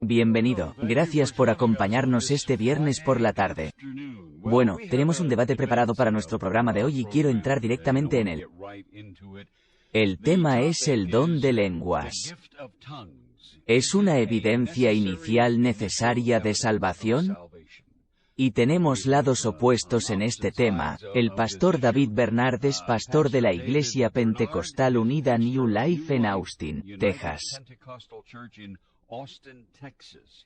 Bienvenido, gracias por acompañarnos este viernes por la tarde. Bueno, tenemos un debate preparado para nuestro programa de hoy y quiero entrar directamente en él. El tema es el don de lenguas. ¿Es una evidencia inicial necesaria de salvación? Y tenemos lados opuestos en este tema. El pastor David Bernard es pastor de la Iglesia Pentecostal Unida New Life en Austin, Texas.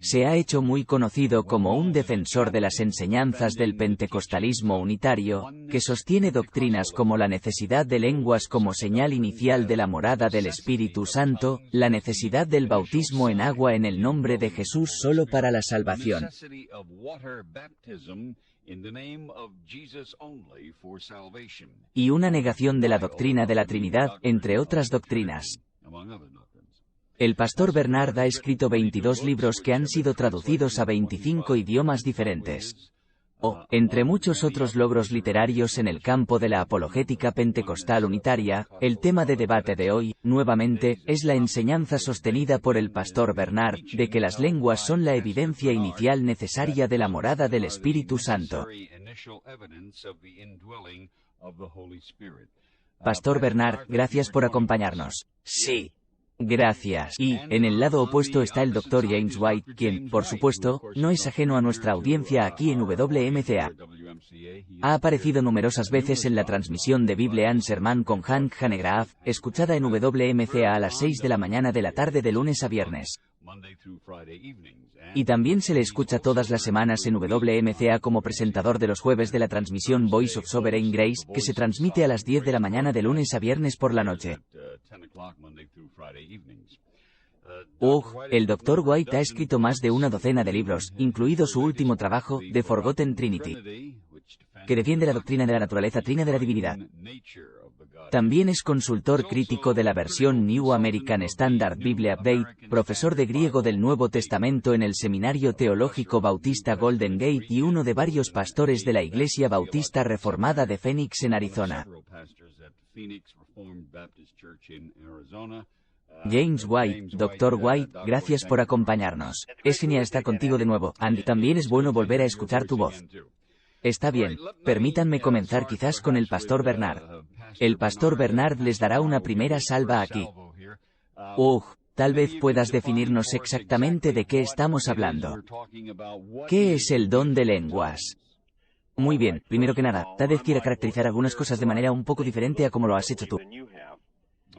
Se ha hecho muy conocido como un defensor de las enseñanzas del pentecostalismo unitario, que sostiene doctrinas como la necesidad de lenguas como señal inicial de la morada del Espíritu Santo, la necesidad del bautismo en agua en el nombre de Jesús solo para la salvación, y una negación de la doctrina de la Trinidad, entre otras doctrinas. El pastor Bernard ha escrito 22 libros que han sido traducidos a 25 idiomas diferentes. Entre muchos otros logros literarios en el campo de la apologética pentecostal unitaria, el tema de debate de hoy, nuevamente, es la enseñanza sostenida por el pastor Bernard, de que las lenguas son la evidencia inicial necesaria de la morada del Espíritu Santo. Pastor Bernard, gracias por acompañarnos. Sí. Gracias. Y, en el lado opuesto está el Dr. James White, quien, por supuesto, no es ajeno a nuestra audiencia aquí en WMCA. Ha aparecido numerosas veces en la transmisión de Bible Answer Man con Hank Hanegraaff, escuchada en WMCA a las 6 de la mañana de la tarde de lunes a viernes. Y también se le escucha todas las semanas en WMCA como presentador de los jueves de la transmisión Voice of Sovereign Grace, que se transmite a las 10 de la mañana de lunes a viernes por la noche. El Dr. White ha escrito más de una docena de libros, incluido su último trabajo, The Forgotten Trinity, que defiende la doctrina de la naturaleza trina de la divinidad. También es consultor crítico de la versión New American Standard Bible Update, profesor de griego del Nuevo Testamento en el Seminario Teológico Bautista Golden Gate y uno de varios pastores de la Iglesia Bautista Reformada de Phoenix en Arizona. James White, Dr. White, gracias por acompañarnos. Es genial estar contigo de nuevo, Andy. También es bueno volver a escuchar tu voz. Está bien, permítanme comenzar quizás con el pastor Bernard. El pastor Bernard les dará una primera salva aquí. Tal vez puedas definirnos exactamente de qué estamos hablando. ¿Qué es el don de lenguas? Muy bien, primero que nada, tal vez quiera caracterizar algunas cosas de manera un poco diferente a como lo has hecho tú.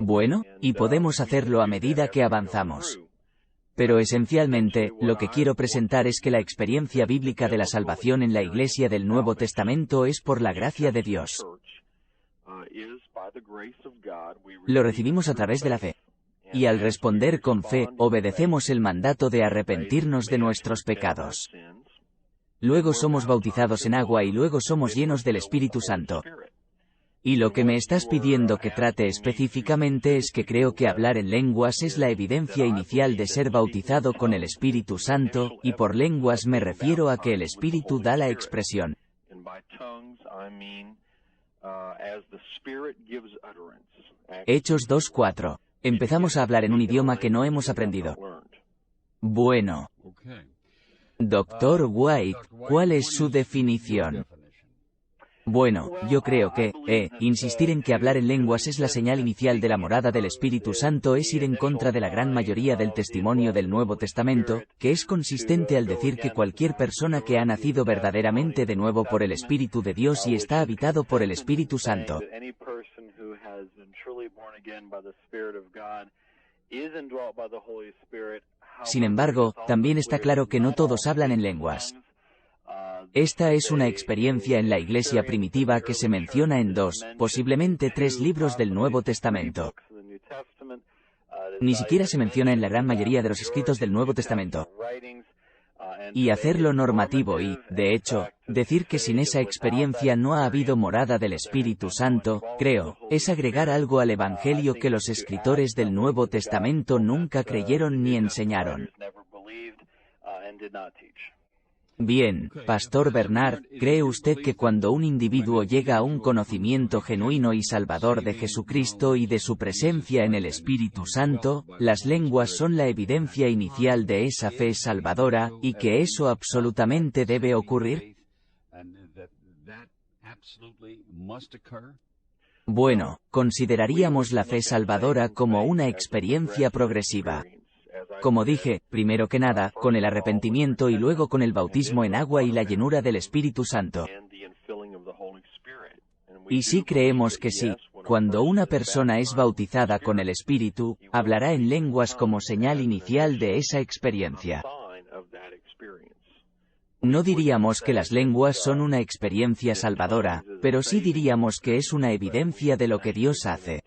Bueno, y podemos hacerlo a medida que avanzamos. Pero esencialmente, lo que quiero presentar es que la experiencia bíblica de la salvación en la Iglesia del Nuevo Testamento es por la gracia de Dios. Lo recibimos a través de la fe. Y al responder con fe, obedecemos el mandato de arrepentirnos de nuestros pecados. Luego somos bautizados en agua y luego somos llenos del Espíritu Santo. Y lo que me estás pidiendo que trate específicamente es que creo que hablar en lenguas es la evidencia inicial de ser bautizado con el Espíritu Santo, y por lenguas me refiero a que el Espíritu da la expresión. Hechos 2:4. Empezamos a hablar en un idioma que no hemos aprendido. Bueno. Dr. White, ¿cuál es su definición? Bueno, yo creo que, insistir en que hablar en lenguas es la señal inicial de la morada del Espíritu Santo es ir en contra de la gran mayoría del testimonio del Nuevo Testamento, que es consistente al decir que cualquier persona que ha nacido verdaderamente de nuevo por el Espíritu de Dios y está habitado por el Espíritu Santo. Sin embargo, también está claro que no todos hablan en lenguas. Esta es una experiencia en la Iglesia primitiva que se menciona en 2, posiblemente 3 libros del Nuevo Testamento. Ni siquiera se menciona en la gran mayoría de los escritos del Nuevo Testamento. Y hacerlo normativo y, de hecho, decir que sin esa experiencia no ha habido morada del Espíritu Santo, creo, es agregar algo al Evangelio que los escritores del Nuevo Testamento nunca creyeron ni enseñaron. Bien, Pastor Bernard, ¿cree usted que cuando un individuo llega a un conocimiento genuino y salvador de Jesucristo y de su presencia en el Espíritu Santo, las lenguas son la evidencia inicial de esa fe salvadora, y que eso absolutamente debe ocurrir? Bueno, consideraríamos la fe salvadora como una experiencia progresiva. Como dije, primero que nada, con el arrepentimiento y luego con el bautismo en agua y la llenura del Espíritu Santo. Y sí creemos que sí, cuando una persona es bautizada con el Espíritu, hablará en lenguas como señal inicial de esa experiencia. No diríamos que las lenguas son una experiencia salvadora, pero sí diríamos que es una evidencia de lo que Dios hace.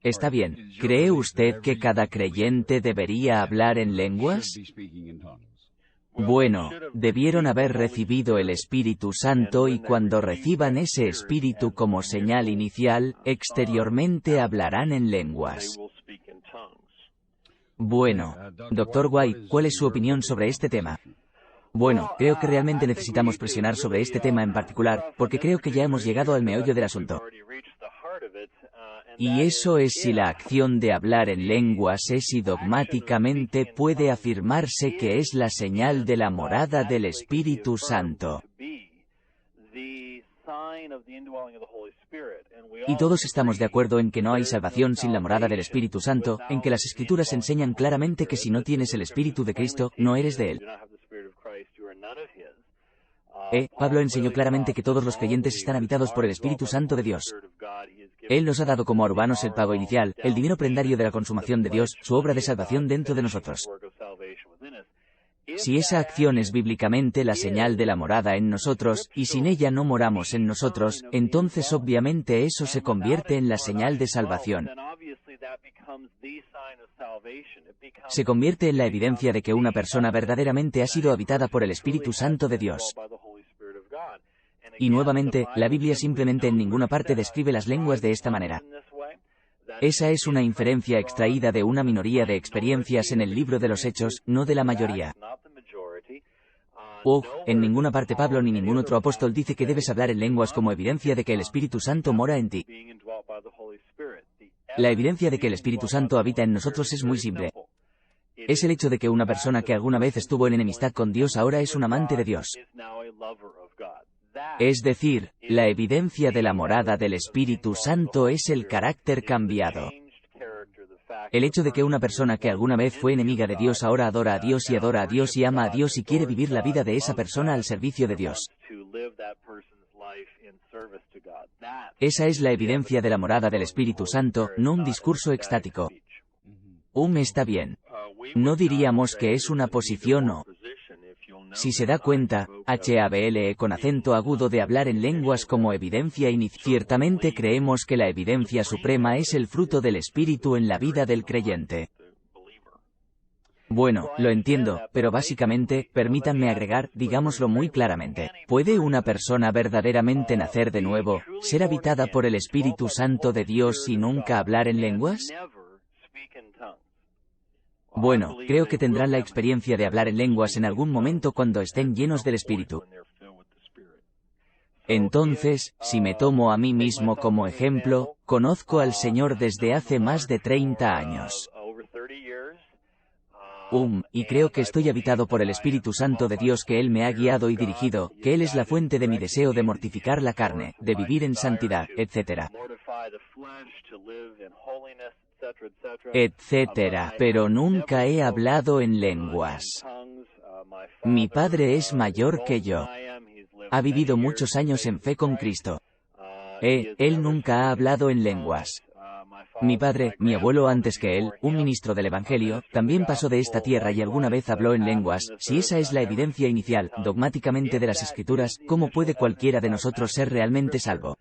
Está bien, ¿cree usted que cada creyente debería hablar en lenguas? Bueno, debieron haber recibido el Espíritu Santo y cuando reciban ese Espíritu como señal inicial, exteriormente hablarán en lenguas. Bueno, Dr. White, ¿cuál es su opinión sobre este tema? Bueno, creo que realmente necesitamos presionar sobre este tema en particular, porque creo que ya hemos llegado al meollo del asunto. Y eso es si la acción de hablar en lenguas es y dogmáticamente puede afirmarse que es la señal de la morada del Espíritu Santo. Y todos estamos de acuerdo en que no hay salvación sin la morada del Espíritu Santo, en que las Escrituras enseñan claramente que si no tienes el Espíritu de Cristo, no eres de Él. Pablo enseñó claramente que todos los creyentes están habitados por el Espíritu Santo de Dios. Él nos ha dado como a urbanos el pago inicial, el dinero prendario de la consumación de Dios, su obra de salvación dentro de nosotros. Si esa acción es bíblicamente la señal de la morada en nosotros, y sin ella no moramos en nosotros, entonces obviamente eso se convierte en la señal de salvación. Se convierte en la evidencia de que una persona verdaderamente ha sido habitada por el Espíritu Santo de Dios. Y nuevamente, la Biblia simplemente en ninguna parte describe las lenguas de esta manera. Esa es una inferencia extraída de una minoría de experiencias en el libro de los Hechos, no de la mayoría. En ninguna parte Pablo ni ningún otro apóstol dice que debes hablar en lenguas como evidencia de que el Espíritu Santo mora en ti. La evidencia de que el Espíritu Santo habita en nosotros es muy simple. Es el hecho de que una persona que alguna vez estuvo en enemistad con Dios ahora es un amante de Dios. Es decir, la evidencia de la morada del Espíritu Santo es el carácter cambiado. El hecho de que una persona que alguna vez fue enemiga de Dios ahora adora a Dios y ama a Dios y quiere vivir la vida de esa persona al servicio de Dios. Esa es la evidencia de la morada del Espíritu Santo, no un discurso extático. Está bien. No diríamos que es una posición o... Si se da cuenta, HABLE con acento agudo de hablar en lenguas como evidencia inicial. Ciertamente creemos que la evidencia suprema es el fruto del Espíritu en la vida del creyente. Bueno, lo entiendo, pero básicamente, permítanme agregar, digámoslo muy claramente, ¿puede una persona verdaderamente nacer de nuevo, ser habitada por el Espíritu Santo de Dios y nunca hablar en lenguas? Bueno, creo que tendrán la experiencia de hablar en lenguas en algún momento cuando estén llenos del Espíritu. Entonces, si me tomo a mí mismo como ejemplo, conozco al Señor desde hace más de 30 años. Y creo que estoy habitado por el Espíritu Santo de Dios, que Él me ha guiado y dirigido, que Él es la fuente de mi deseo de mortificar la carne, de vivir en santidad, etc. Pero nunca he hablado en lenguas. Mi padre es mayor que yo. Ha vivido muchos años en fe con Cristo. Él nunca ha hablado en lenguas. Mi padre, mi abuelo antes que él, un ministro del Evangelio, también pasó de esta tierra y alguna vez habló en lenguas. Si esa es la evidencia inicial, dogmáticamente de las Escrituras, ¿cómo puede cualquiera de nosotros ser realmente salvo?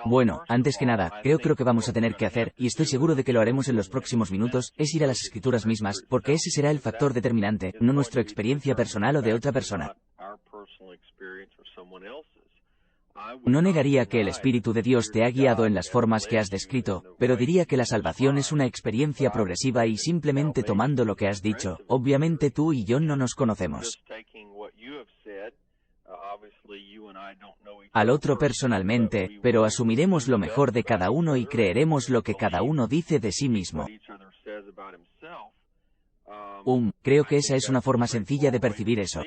Bueno, antes que nada, creo que lo que vamos a tener que hacer, y estoy seguro de que lo haremos en los próximos minutos, es ir a las Escrituras mismas, porque ese será el factor determinante, no nuestra experiencia personal o de otra persona. No negaría que el Espíritu de Dios te ha guiado en las formas que has descrito, pero diría que la salvación es una experiencia progresiva y simplemente tomando lo que has dicho, obviamente tú y yo no nos conocemos. Al otro personalmente, pero asumiremos lo mejor de cada uno y creeremos lo que cada uno dice de sí mismo. Creo que esa es una forma sencilla de percibir eso.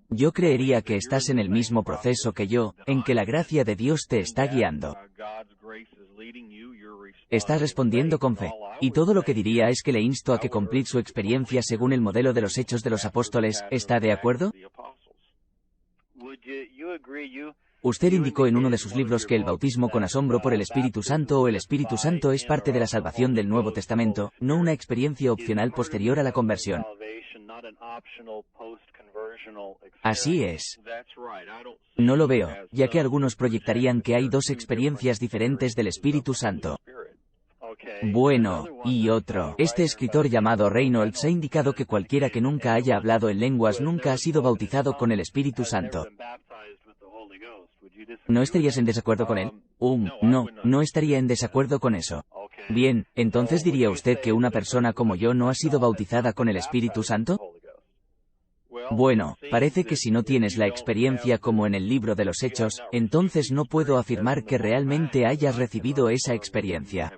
Yo creería que estás en el mismo proceso que yo, en que la gracia de Dios te está guiando. Estás respondiendo con fe. Y todo lo que diría es que le insto a que cumplir su experiencia según el modelo de los Hechos de los Apóstoles, ¿está de acuerdo? Usted indicó en uno de sus libros que el bautismo con asombro por el Espíritu Santo o el Espíritu Santo es parte de la salvación del Nuevo Testamento, no una experiencia opcional posterior a la conversión. Así es. No lo veo, ya que algunos proyectarían que hay dos experiencias diferentes del Espíritu Santo. Bueno, y otro. Este escritor llamado Reynolds ha indicado que cualquiera que nunca haya hablado en lenguas nunca ha sido bautizado con el Espíritu Santo. ¿No estarías en desacuerdo con él? No estaría en desacuerdo con eso. Bien, entonces ¿diría usted que una persona como yo no ha sido bautizada con el Espíritu Santo? Bueno, parece que si no tienes la experiencia como en el libro de los Hechos, entonces no puedo afirmar que realmente hayas recibido esa experiencia.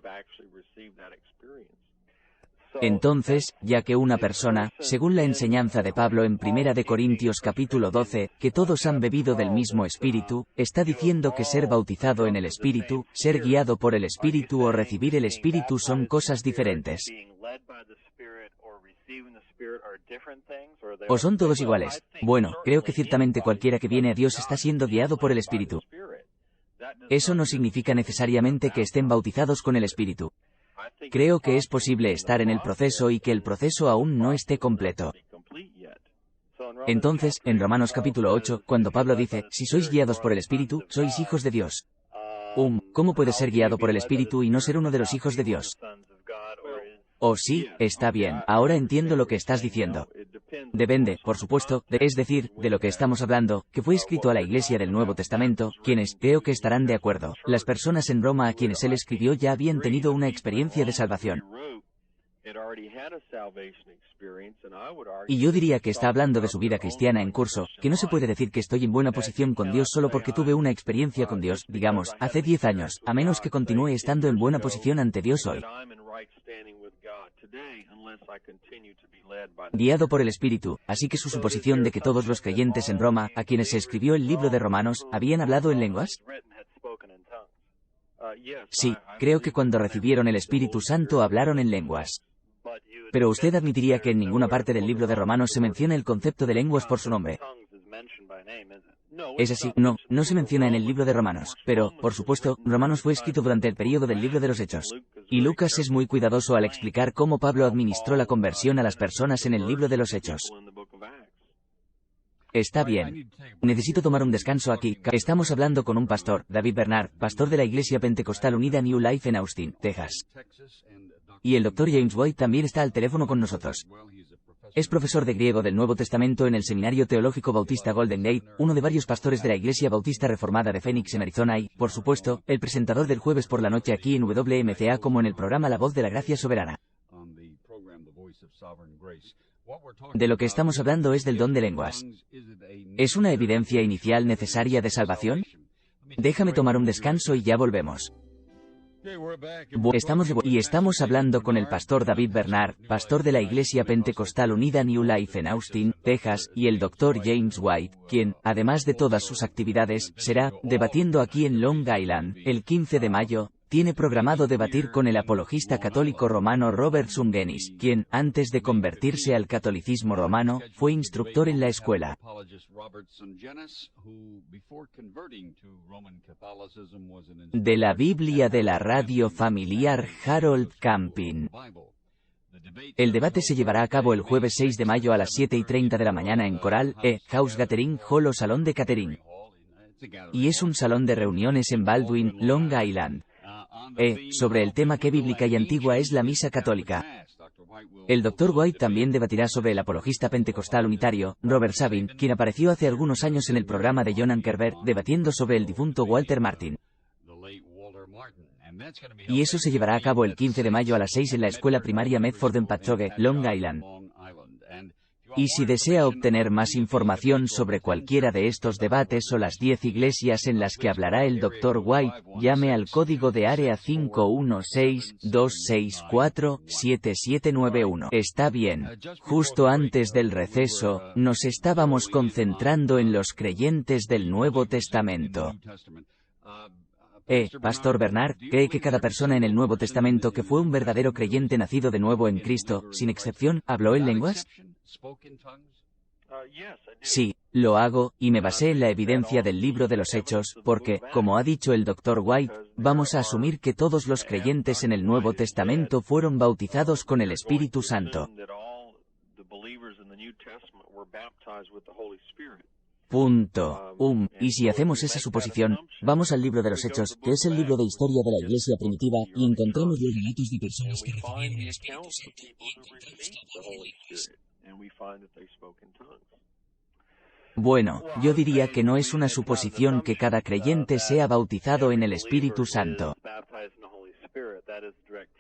Entonces, ya que una persona, según la enseñanza de Pablo en 1 de Corintios capítulo 12, que todos han bebido del mismo Espíritu, está diciendo que ser bautizado en el Espíritu, ser guiado por el Espíritu o recibir el Espíritu son cosas diferentes. ¿O son todos iguales? Bueno, creo que ciertamente cualquiera que viene a Dios está siendo guiado por el Espíritu. Eso no significa necesariamente que estén bautizados con el Espíritu. Creo que es posible estar en el proceso y que el proceso aún no esté completo. Entonces, en Romanos capítulo 8, cuando Pablo dice, si sois guiados por el Espíritu, sois hijos de Dios. ¿Cómo puedes ser guiado por el Espíritu y no ser uno de los hijos de Dios? Oh sí, está bien, ahora entiendo lo que estás diciendo. Depende, por supuesto, es decir, de lo que estamos hablando, que fue escrito a la Iglesia del Nuevo Testamento, quienes, creo que estarán de acuerdo, las personas en Roma a quienes él escribió ya habían tenido una experiencia de salvación. Y yo diría que está hablando de su vida cristiana en curso, que no se puede decir que estoy en buena posición con Dios solo porque tuve una experiencia con Dios, digamos, hace 10 años, a menos que continúe estando en buena posición ante Dios hoy. Guiado por el Espíritu, así que su suposición de que todos los creyentes en Roma, a quienes se escribió el libro de Romanos, ¿habían hablado en lenguas? Sí, creo que cuando recibieron el Espíritu Santo hablaron en lenguas. Pero usted admitiría que en ninguna parte del libro de Romanos se menciona el concepto de lenguas por su nombre. Es así, no se menciona en el libro de Romanos, pero, por supuesto, Romanos fue escrito durante el período del libro de los Hechos. Y Lucas es muy cuidadoso al explicar cómo Pablo administró la conversión a las personas en el libro de los Hechos. Está bien. Necesito tomar un descanso aquí. Estamos hablando con un pastor, David Bernard, pastor de la Iglesia Pentecostal Unida New Life en Austin, Texas. Y el Dr. James White también está al teléfono con nosotros. Es profesor de griego del Nuevo Testamento en el Seminario Teológico Bautista Golden Gate, uno de varios pastores de la Iglesia Bautista Reformada de Phoenix en Arizona y, por supuesto, el presentador del jueves por la noche aquí en WMCA como en el programa La Voz de la Gracia Soberana. De lo que estamos hablando es del don de lenguas. ¿Es una evidencia inicial necesaria de salvación? Déjame tomar un descanso y ya volvemos. Estamos hablando con el pastor David Bernard, pastor de la Iglesia Pentecostal Unida New Life en Austin, Texas, y el Dr. James White, quien, además de todas sus actividades, será, debatiendo aquí en Long Island, el 15 de mayo, tiene programado debatir con el apologista católico romano Robert Sungenis, quien, antes de convertirse al catolicismo romano, fue instructor en la escuela de la Biblia de la radio familiar Harold Camping. El debate se llevará a cabo el jueves 6 de mayo a las 7:30 de la mañana en Coral House Gathering Hall o Salón de Catering. Y es un salón de reuniones en Baldwin, Long Island. Sobre el tema qué bíblica y antigua es la misa católica. El Dr. White también debatirá sobre el apologista pentecostal unitario, Robert Sabin, quien apareció hace algunos años en el programa de John Ankerberg, debatiendo sobre el difunto Walter Martin. Y eso se llevará a cabo el 15 de mayo a las 6 en la escuela primaria Medford en Patchogue, Long Island. Y si desea obtener más información sobre cualquiera de estos debates o las 10 iglesias en las que hablará el Dr. White, llame al código de área 516-264-7791. Está bien. Justo antes del receso, nos estábamos concentrando en los creyentes del Nuevo Testamento. Pastor Bernard, ¿cree que cada persona en el Nuevo Testamento que fue un verdadero creyente nacido de nuevo en Cristo, sin excepción, habló en lenguas? Sí, lo hago, y me basé en la evidencia del libro de los Hechos, porque, como ha dicho el Dr. White, vamos a asumir que todos los creyentes en el Nuevo Testamento fueron bautizados con el Espíritu Santo. Y si hacemos esa suposición, vamos al libro de los Hechos, que es el libro de historia de la Iglesia primitiva, y encontramos los relatos de personas que recibieron el Espíritu Santo, y encontramos que hablaban lenguas. Bueno, yo diría que no es una suposición que cada creyente sea bautizado en el Espíritu Santo.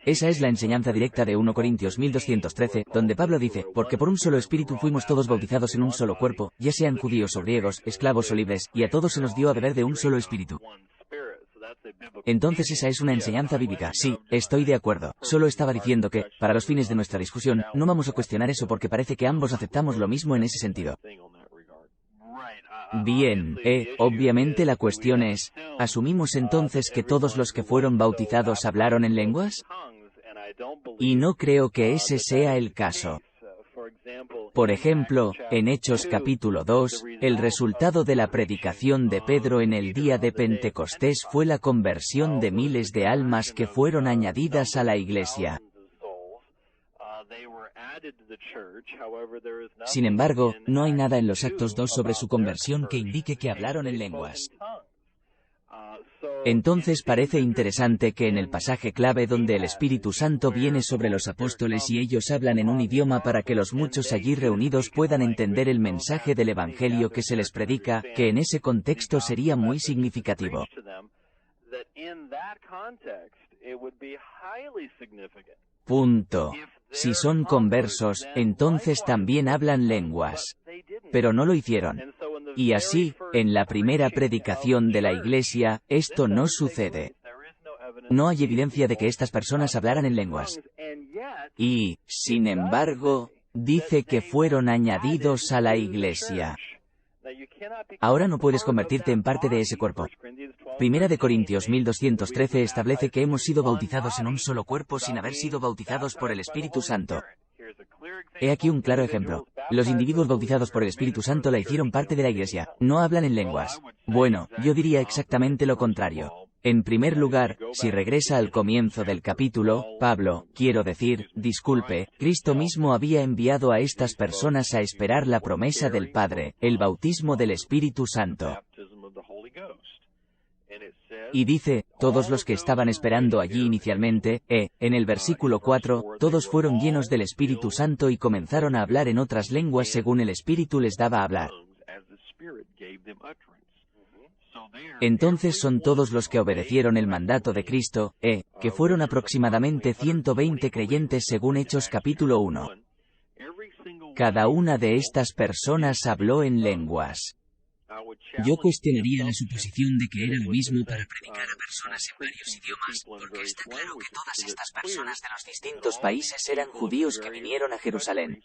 Esa es la enseñanza directa de 1 Corintios 1213, donde Pablo dice, porque por un solo espíritu fuimos todos bautizados en un solo cuerpo, ya sean judíos o griegos, esclavos o libres, y a todos se nos dio a beber de un solo espíritu. Entonces esa es una enseñanza bíblica. Sí, estoy de acuerdo. Solo estaba diciendo que, para los fines de nuestra discusión, no vamos a cuestionar eso porque parece que ambos aceptamos lo mismo en ese sentido. Bien, obviamente la cuestión es, ¿asumimos entonces que todos los que fueron bautizados hablaron en lenguas? Y no creo que ese sea el caso. Por ejemplo, en Hechos capítulo 2, el resultado de la predicación de Pedro en el día de Pentecostés fue la conversión de miles de almas que fueron añadidas a la iglesia. Sin embargo, no hay nada en los Actos 2 sobre su conversión que indique que hablaron en lenguas. Entonces parece interesante que en el pasaje clave donde el Espíritu Santo viene sobre los apóstoles y ellos hablan en un idioma para que los muchos allí reunidos puedan entender el mensaje del Evangelio que se les predica, que en ese contexto sería muy significativo. Si son conversos, entonces también hablan lenguas. Pero no lo hicieron. Y así, en la primera predicación de la Iglesia, esto no sucede. No hay evidencia de que estas personas hablaran en lenguas. Y, sin embargo, dice que fueron añadidos a la Iglesia. Ahora no puedes convertirte en parte de ese cuerpo. Primera de Corintios 1213 establece que hemos sido bautizados en un solo cuerpo sin haber sido bautizados por el Espíritu Santo. He aquí un claro ejemplo. Los individuos bautizados por el Espíritu Santo la hicieron parte de la Iglesia. No hablan en lenguas. Bueno, yo diría exactamente lo contrario. En primer lugar, si regresa al comienzo del capítulo, Pablo, disculpe, Cristo mismo había enviado a estas personas a esperar la promesa del Padre, el bautismo del Espíritu Santo. Y dice, todos los que estaban esperando allí inicialmente, en el versículo 4, todos fueron llenos del Espíritu Santo y comenzaron a hablar en otras lenguas según el Espíritu les daba a hablar. Entonces son todos los que obedecieron el mandato de Cristo, que fueron aproximadamente 120 creyentes según Hechos capítulo 1. Cada una de estas personas habló en lenguas. Yo cuestionaría la suposición de que era lo mismo para predicar a personas en varios idiomas, porque está claro que todas estas personas de los distintos países eran judíos que vinieron a Jerusalén.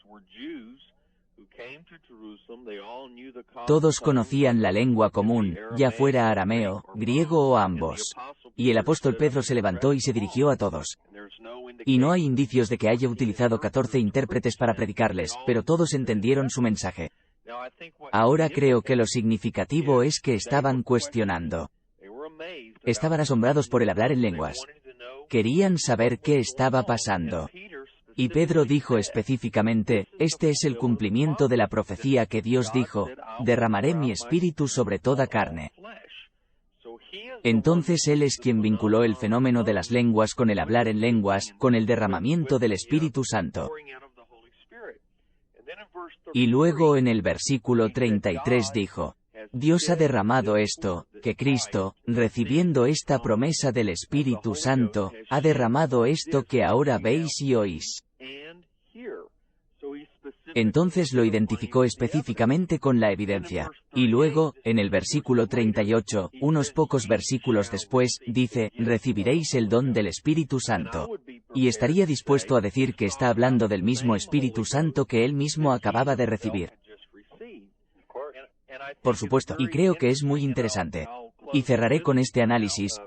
Todos conocían la lengua común, ya fuera arameo, griego o ambos. Y el apóstol Pedro se levantó y se dirigió a todos. Y no hay indicios de que haya utilizado 14 intérpretes para predicarles, pero todos entendieron su mensaje. Ahora creo que lo significativo es que estaban cuestionando. Estaban asombrados por el hablar en lenguas. Querían saber qué estaba pasando. Y Pedro dijo específicamente, este es el cumplimiento de la profecía que Dios dijo, derramaré mi espíritu sobre toda carne. Entonces Él es quien vinculó el fenómeno de las lenguas con el hablar en lenguas, con el derramamiento del Espíritu Santo. Y luego en el versículo 33 dijo, Dios ha derramado esto, que Cristo, recibiendo esta promesa del Espíritu Santo, ha derramado esto que ahora veis y oís. Entonces lo identificó específicamente con la evidencia. Y luego, en el versículo 38, unos pocos versículos después, dice, recibiréis el don del Espíritu Santo. Y estaría dispuesto a decir que está hablando del mismo Espíritu Santo que él mismo acababa de recibir. Por supuesto, y creo que es muy interesante. Y cerraré con este análisis,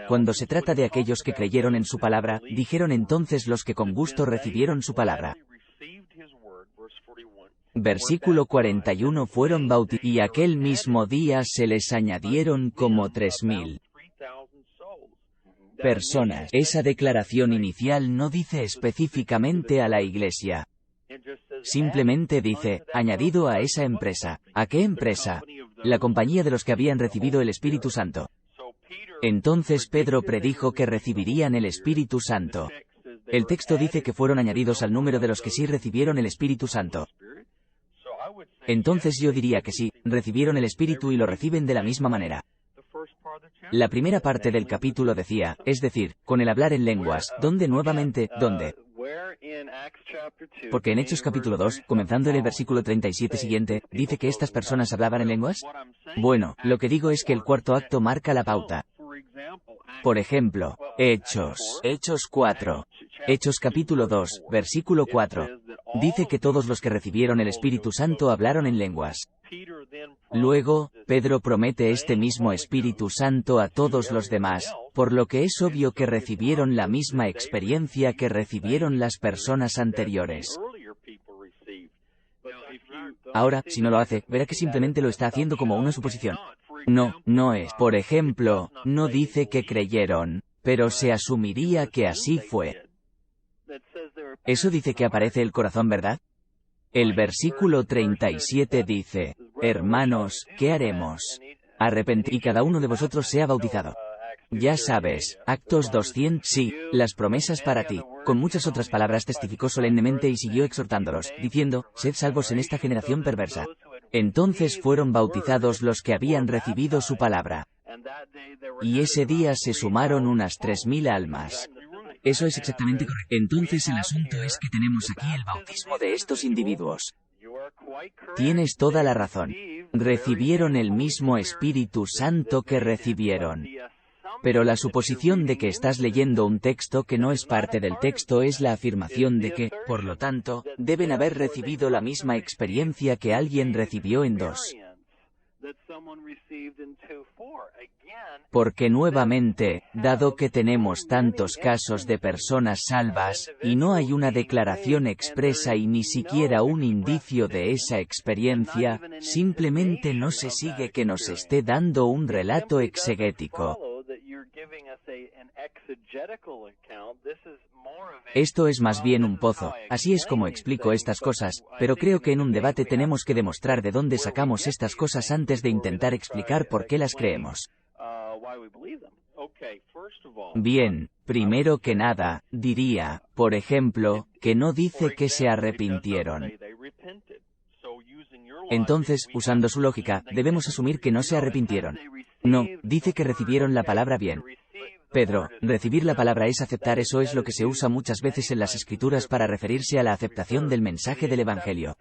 cuando se trata de aquellos que creyeron en su palabra, dijeron entonces los que con gusto recibieron su palabra. Versículo 41 fueron bautizados, y aquel mismo día se les añadieron como 3,000 personas. Esa declaración inicial no dice específicamente a la iglesia. Simplemente dice, añadido a esa empresa. ¿A qué empresa? La compañía de los que habían recibido el Espíritu Santo. Entonces Pedro predijo que recibirían el Espíritu Santo. El texto dice que fueron añadidos al número de los que sí recibieron el Espíritu Santo. Entonces yo diría que sí, recibieron el Espíritu y lo reciben de la misma manera. La primera parte del capítulo decía, es decir, con el hablar en lenguas, ¿dónde nuevamente? ¿Dónde? Porque en Hechos capítulo 2, comenzando en el versículo 37 siguiente, dice que estas personas hablaban en lenguas. Bueno, lo que digo es que el cuarto acto marca la pauta. Por ejemplo, Hechos 4. Hechos capítulo 2, versículo 4. Dice que todos los que recibieron el Espíritu Santo hablaron en lenguas. Luego, Pedro promete este mismo Espíritu Santo a todos los demás, por lo que es obvio que recibieron la misma experiencia que recibieron las personas anteriores. Ahora, si no lo hace, verá que simplemente lo está haciendo como una suposición. No es. Por ejemplo, no dice que creyeron, pero se asumiría que así fue. Eso dice que aparece el corazón, ¿verdad? El versículo 37 dice, hermanos, ¿qué haremos? Arrepentid y cada uno de vosotros sea bautizado. Ya sabes, Actos 200, sí, las promesas para ti. Con muchas otras palabras testificó solemnemente y siguió exhortándolos, diciendo, sed salvos en esta generación perversa. Entonces fueron bautizados los que habían recibido su palabra. Y ese día se sumaron unas 3,000 almas. Eso es exactamente correcto. Entonces el asunto es que tenemos aquí el bautismo de estos individuos. Tienes toda la razón. Recibieron el mismo Espíritu Santo que recibieron. Pero la suposición de que estás leyendo un texto que no es parte del texto es la afirmación de que, por lo tanto, deben haber recibido la misma experiencia que alguien recibió en 2. Porque nuevamente, dado que tenemos tantos casos de personas salvas, y no hay una declaración expresa y ni siquiera un indicio de esa experiencia, simplemente no se sigue que nos esté dando un relato exegético. Esto es más bien un pozo, así es como explico estas cosas, pero creo que en un debate tenemos que demostrar de dónde sacamos estas cosas antes de intentar explicar por qué las creemos. Bien, primero que nada, diría, por ejemplo, que no dice que se arrepintieron. Entonces, usando su lógica, debemos asumir que no se arrepintieron. No, dice que recibieron la palabra bien. Pedro, recibir la palabra es aceptar, eso es lo que se usa muchas veces en las Escrituras para referirse a la aceptación del mensaje del Evangelio.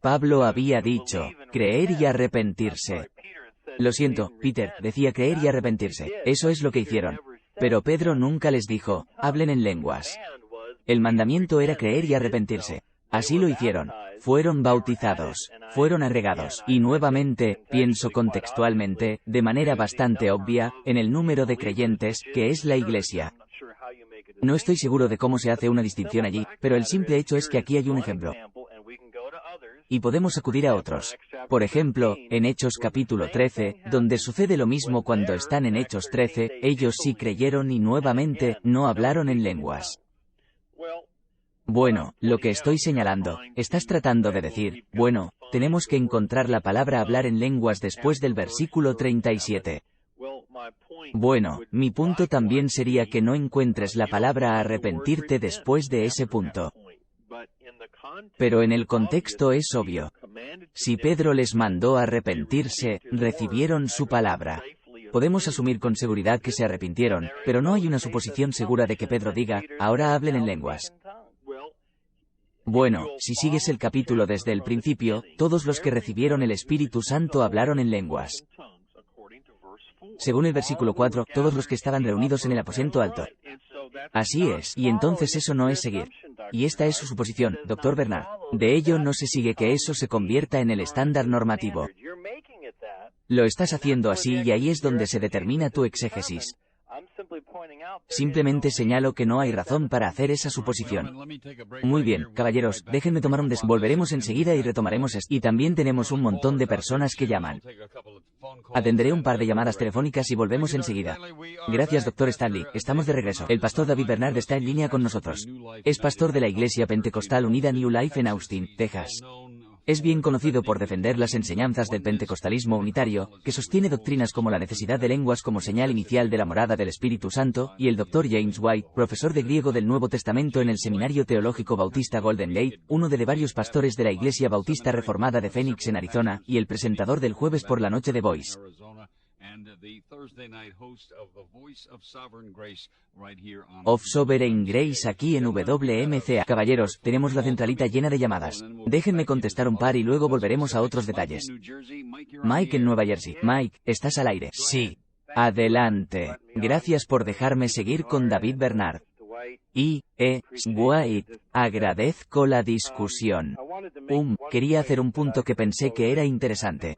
Pablo había dicho, creer y arrepentirse. Lo siento, Peter, decía creer y arrepentirse, eso es lo que hicieron. Pero Pedro nunca les dijo, hablen en lenguas. El mandamiento era creer y arrepentirse. Así lo hicieron. Fueron bautizados, fueron agregados, y nuevamente, pienso contextualmente, de manera bastante obvia, en el número de creyentes, que es la Iglesia. No estoy seguro de cómo se hace una distinción allí, pero el simple hecho es que aquí hay un ejemplo. Y podemos acudir a otros. Por ejemplo, en Hechos capítulo 13, donde sucede lo mismo cuando están en Hechos 13, ellos sí creyeron y nuevamente, no hablaron en lenguas. Bueno, lo que estoy señalando, estás tratando de decir, bueno, tenemos que encontrar la palabra hablar en lenguas después del versículo 37. Bueno, mi punto también sería que no encuentres la palabra arrepentirte después de ese punto. Pero en el contexto es obvio. Si Pedro les mandó arrepentirse, recibieron su palabra. Podemos asumir con seguridad que se arrepintieron, pero no hay una suposición segura de que Pedro diga, ahora hablen en lenguas. Bueno, si sigues el capítulo desde el principio, todos los que recibieron el Espíritu Santo hablaron en lenguas. Según el versículo 4, todos los que estaban reunidos en el aposento alto. Así es, y entonces eso no es seguir. Y esta es su suposición, Dr. Bernard. De ello no se sigue que eso se convierta en el estándar normativo. Lo estás haciendo así y ahí es donde se determina tu exégesis. Simplemente señalo que no hay razón para hacer esa suposición. Muy bien, caballeros, déjenme tomar un Volveremos enseguida y retomaremos esto. Y también tenemos un montón de personas que llaman. Atenderé un par de llamadas telefónicas y volvemos enseguida. Gracias, Dr. Stanley. Estamos de regreso. El pastor David Bernard está en línea con nosotros. Es pastor de la Iglesia Pentecostal Unida New Life en Austin, Texas. Es bien conocido por defender las enseñanzas del pentecostalismo unitario, que sostiene doctrinas como la necesidad de lenguas como señal inicial de la morada del Espíritu Santo, y el Dr. James White, profesor de griego del Nuevo Testamento en el Seminario Teológico Bautista Golden Gate, uno de varios pastores de la Iglesia Bautista Reformada de Phoenix en Arizona, y el presentador del jueves por la noche de Voice of Sovereign Grace aquí en WMCA. Caballeros, tenemos la centralita llena de llamadas. Déjenme contestar un par y luego volveremos a otros detalles. Mike en Nueva Jersey. Mike, ¿estás al aire? Sí. Adelante. Gracias por dejarme seguir con David Bernard. White, agradezco la discusión. Quería hacer un punto que pensé que era interesante.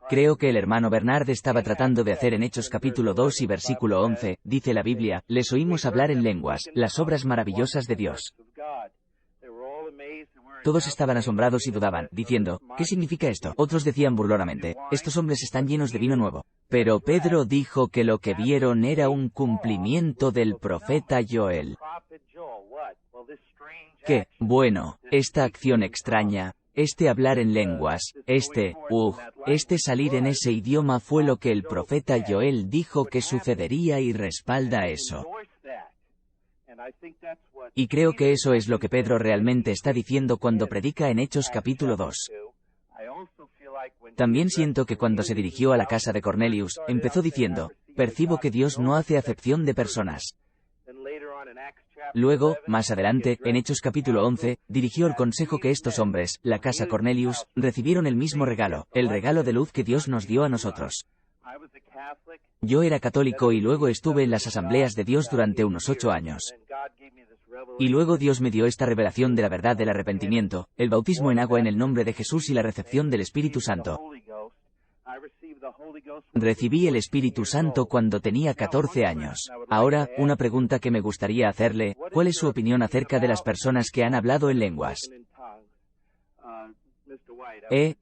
Creo que el hermano Bernard estaba tratando de hacer en Hechos capítulo 2 y versículo 11, dice la Biblia, les oímos hablar en lenguas, las obras maravillosas de Dios. Todos estaban asombrados y dudaban, diciendo, ¿qué significa esto? Otros decían burlonamente, estos hombres están llenos de vino nuevo. Pero Pedro dijo que lo que vieron era un cumplimiento del profeta Joel. ¿Qué? Bueno, esta acción extraña, este hablar en lenguas, este salir en ese idioma fue lo que el profeta Joel dijo que sucedería y respalda eso. Y creo que eso es lo que Pedro realmente está diciendo cuando predica en Hechos capítulo 2. También siento que cuando se dirigió a la casa de Cornelius, empezó diciendo, percibo que Dios no hace acepción de personas. Luego, más adelante, en Hechos capítulo 11, dirigió el consejo que estos hombres, la casa Cornelius, recibieron el mismo regalo, el regalo de luz que Dios nos dio a nosotros. Yo era católico y luego estuve en las asambleas de Dios durante unos 8 años. Y luego Dios me dio esta revelación de la verdad del arrepentimiento, el bautismo en agua en el nombre de Jesús y la recepción del Espíritu Santo. Recibí el Espíritu Santo cuando tenía 14 años. Ahora, una pregunta que me gustaría hacerle, ¿cuál es su opinión acerca de las personas que han hablado en lenguas?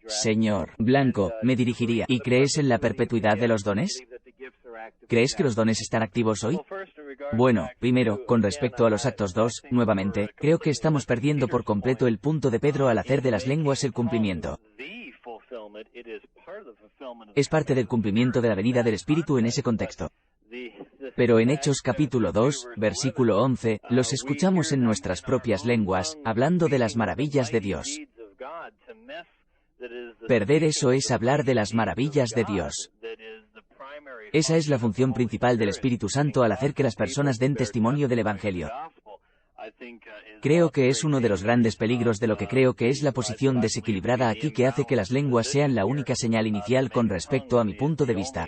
Señor Blanco, me dirigiría. ¿Y crees en la perpetuidad de los dones? ¿Crees que los dones están activos hoy? Bueno, primero, con respecto a los Actos 2, nuevamente, creo que estamos perdiendo por completo el punto de Pedro al hacer de las lenguas el cumplimiento. Es parte del cumplimiento de la venida del Espíritu en ese contexto. Pero en Hechos capítulo 2, versículo 11, los escuchamos en nuestras propias lenguas, hablando de las maravillas de Dios. Perder eso es hablar de las maravillas de Dios. Esa es la función principal del Espíritu Santo al hacer que las personas den testimonio del Evangelio. Creo que es uno de los grandes peligros de lo que creo que es la posición desequilibrada aquí que hace que las lenguas sean la única señal inicial con respecto a mi punto de vista.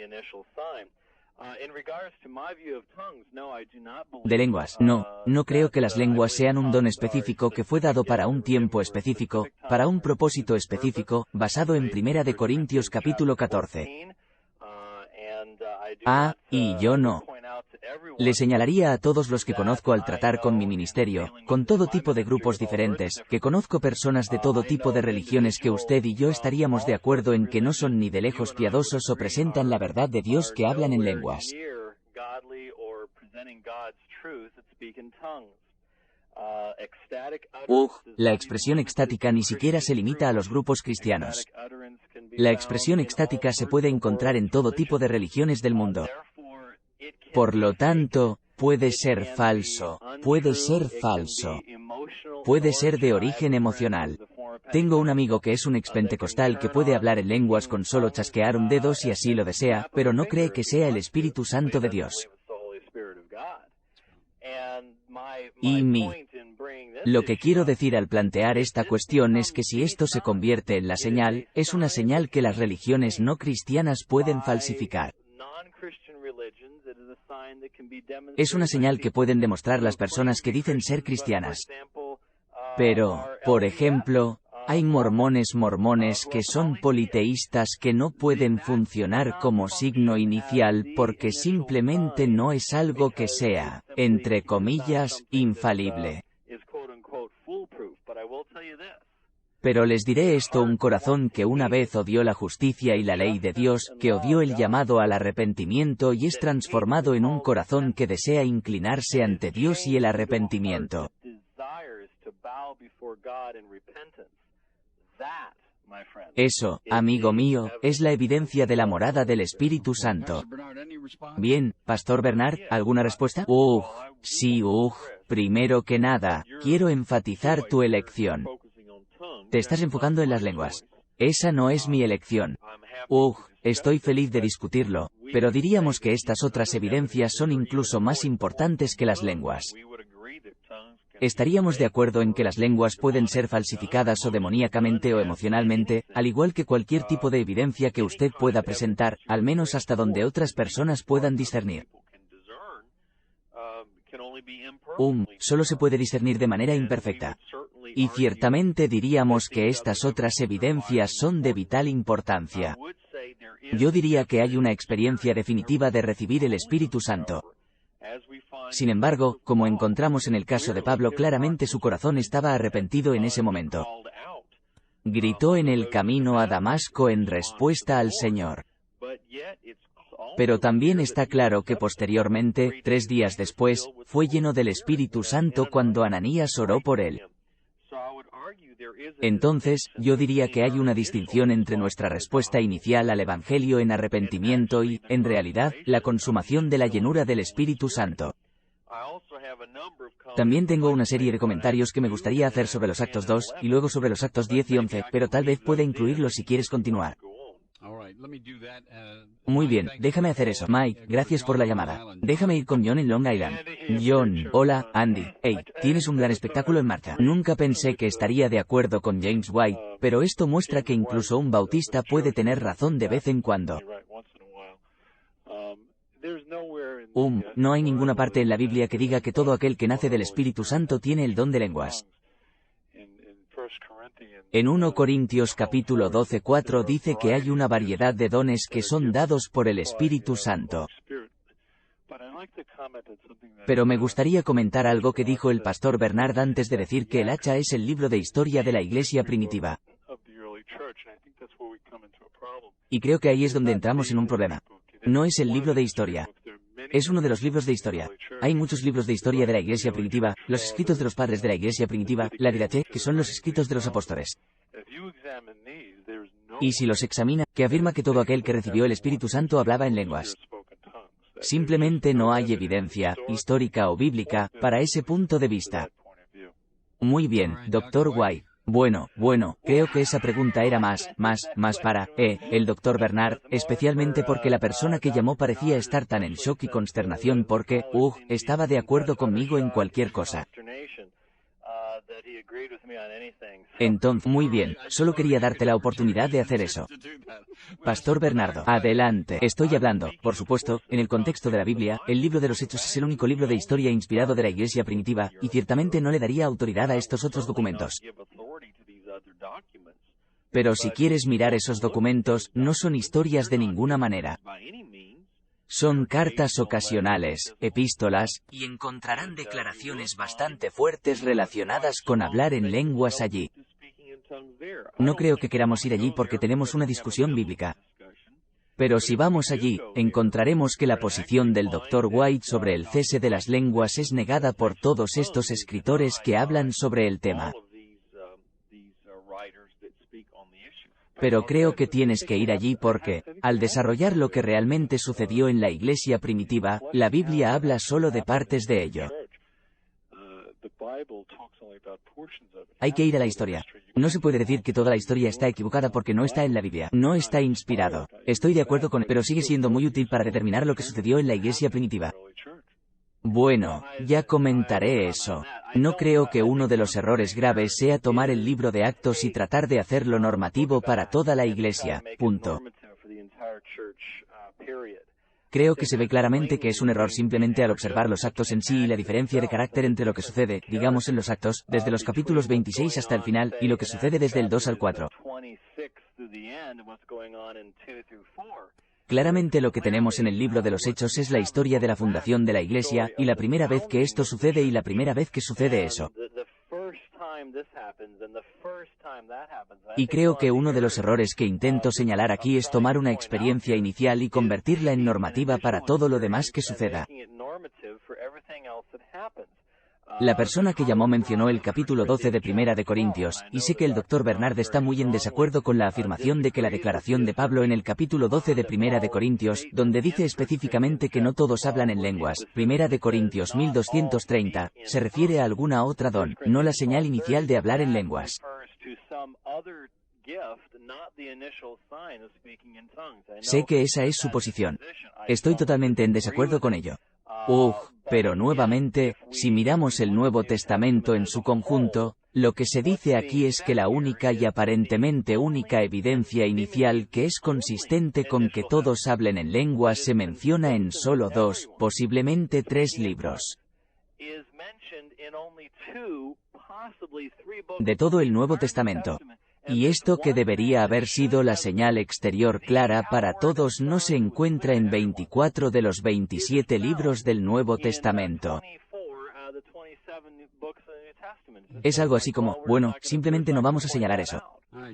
De lenguas, no creo que las lenguas sean un don específico que fue dado para un tiempo específico, para un propósito específico, basado en 1 de Corintios capítulo 14. Y yo no. Le señalaría a todos los que conozco al tratar con mi ministerio, con todo tipo de grupos diferentes, que conozco personas de todo tipo de religiones que usted y yo estaríamos de acuerdo en que no son ni de lejos piadosos o presentan la verdad de Dios que hablan en lenguas. La expresión extática ni siquiera se limita a los grupos cristianos. La expresión extática se puede encontrar en todo tipo de religiones del mundo. Por lo tanto, puede ser falso, puede ser falso. Puede ser de origen emocional. Tengo un amigo que es un expentecostal que puede hablar en lenguas con solo chasquear un dedo si así lo desea, pero no cree que sea el Espíritu Santo de Dios. Lo que quiero decir al plantear esta cuestión es que si esto se convierte en la señal, es una señal que las religiones no cristianas pueden falsificar. Es una señal que pueden demostrar las personas que dicen ser cristianas. Pero, por ejemplo, hay mormones que son politeístas que no pueden funcionar como signo inicial porque simplemente no es algo que sea, entre comillas, infalible. Pero les diré esto: un corazón que una vez odió la justicia y la ley de Dios, que odió el llamado al arrepentimiento y es transformado en un corazón que desea inclinarse ante Dios y el arrepentimiento. Eso, amigo mío, es la evidencia de la morada del Espíritu Santo. Bien, Pastor Bernard, ¿alguna respuesta? Sí, primero que nada, quiero enfatizar tu elección. Te estás enfocando en las lenguas. Esa no es mi elección. Estoy feliz de discutirlo, pero diríamos que estas otras evidencias son incluso más importantes que las lenguas. Estaríamos de acuerdo en que las lenguas pueden ser falsificadas o demoníacamente o emocionalmente, al igual que cualquier tipo de evidencia que usted pueda presentar, al menos hasta donde otras personas puedan discernir. Solo se puede discernir de manera imperfecta. Y ciertamente diríamos que estas otras evidencias son de vital importancia. Yo diría que hay una experiencia definitiva de recibir el Espíritu Santo. Sin embargo, como encontramos en el caso de Pablo, claramente su corazón estaba arrepentido en ese momento. Gritó en el camino a Damasco en respuesta al Señor. Pero también está claro que posteriormente, 3 días después, fue lleno del Espíritu Santo cuando Ananías oró por él. Entonces, yo diría que hay una distinción entre nuestra respuesta inicial al Evangelio en arrepentimiento y, en realidad, la consumación de la llenura del Espíritu Santo. También tengo una serie de comentarios que me gustaría hacer sobre los Actos 2, y luego sobre los Actos 10 y 11, pero tal vez pueda incluirlos si quieres continuar. Muy bien, déjame hacer eso. Mike, gracias por la llamada. Déjame ir con John en Long Island. John, hola, Andy. Hey, tienes un gran espectáculo en marcha. Nunca pensé que estaría de acuerdo con James White, pero esto muestra que incluso un bautista puede tener razón de vez en cuando. No hay ninguna parte en la Biblia que diga que todo aquel que nace del Espíritu Santo tiene el don de lenguas. En 1 Corintios capítulo 12:4 dice que hay una variedad de dones que son dados por el Espíritu Santo. Pero me gustaría comentar algo que dijo el pastor Bernard antes de decir que el hacha es el libro de historia de la iglesia primitiva. Y creo que ahí es donde entramos en un problema. No es el libro de historia. Es uno de los libros de historia. Hay muchos libros de historia de la iglesia primitiva, los escritos de los padres de la iglesia primitiva, la Didache, que son los escritos de los apóstoles. Y si los examina, que afirma que todo aquel que recibió el Espíritu Santo hablaba en lenguas. Simplemente no hay evidencia, histórica o bíblica, para ese punto de vista. Muy bien, Dr. White. Bueno, creo que esa pregunta era más para, el Dr. Bernard, especialmente porque la persona que llamó parecía estar tan en shock y consternación porque, estaba de acuerdo conmigo en cualquier cosa. Entonces, muy bien, solo quería darte la oportunidad de hacer eso. Pastor Bernardo, adelante. Estoy hablando, por supuesto, en el contexto de la Biblia. El libro de los Hechos es el único libro de historia inspirado de la iglesia primitiva, y ciertamente no le daría autoridad a estos otros documentos. Pero si quieres mirar esos documentos, no son historias de ninguna manera. Son cartas ocasionales, epístolas, y encontrarán declaraciones bastante fuertes relacionadas con hablar en lenguas allí. No creo que queramos ir allí porque tenemos una discusión bíblica. Pero si vamos allí, encontraremos que la posición del Dr. White sobre el cese de las lenguas es negada por todos estos escritores que hablan sobre el tema. Pero creo que tienes que ir allí porque, al desarrollar lo que realmente sucedió en la iglesia primitiva, la Biblia habla solo de partes de ello. Hay que ir a la historia. No se puede decir que toda la historia está equivocada porque no está en la Biblia. No está inspirado. Estoy de acuerdo con él, pero sigue siendo muy útil para determinar lo que sucedió en la iglesia primitiva. Bueno, ya comentaré eso. No creo que uno de los errores graves sea tomar el libro de Actos y tratar de hacerlo normativo para toda la iglesia. Punto. Creo que se ve claramente que es un error simplemente al observar los actos en sí y la diferencia de carácter entre lo que sucede, digamos en los actos, desde los capítulos 26 hasta el final, y lo que sucede desde el 2 al 4. Claramente lo que tenemos en el libro de los Hechos es la historia de la fundación de la Iglesia, y la primera vez que esto sucede y la primera vez que sucede eso. Y creo que uno de los errores que intento señalar aquí es tomar una experiencia inicial y convertirla en normativa para todo lo demás que suceda. La persona que llamó mencionó el capítulo 12 de Primera de Corintios, y sé que el Dr. Bernard está muy en desacuerdo con la afirmación de que la declaración de Pablo en el capítulo 12 de Primera de Corintios, donde dice específicamente que no todos hablan en lenguas, Primera de Corintios 1230, se refiere a alguna otra don, no la señal inicial de hablar en lenguas. Sé que esa es su posición. Estoy totalmente en desacuerdo con ello. Pero nuevamente, si miramos el Nuevo Testamento en su conjunto, lo que se dice aquí es que la única y aparentemente única evidencia inicial que es consistente con que todos hablen en lenguas se menciona en solo 2, posiblemente 3 libros de todo el Nuevo Testamento. Y esto que debería haber sido la señal exterior clara para todos no se encuentra en 24 de los 27 libros del Nuevo Testamento. Es algo así como, bueno, simplemente no vamos a señalar eso.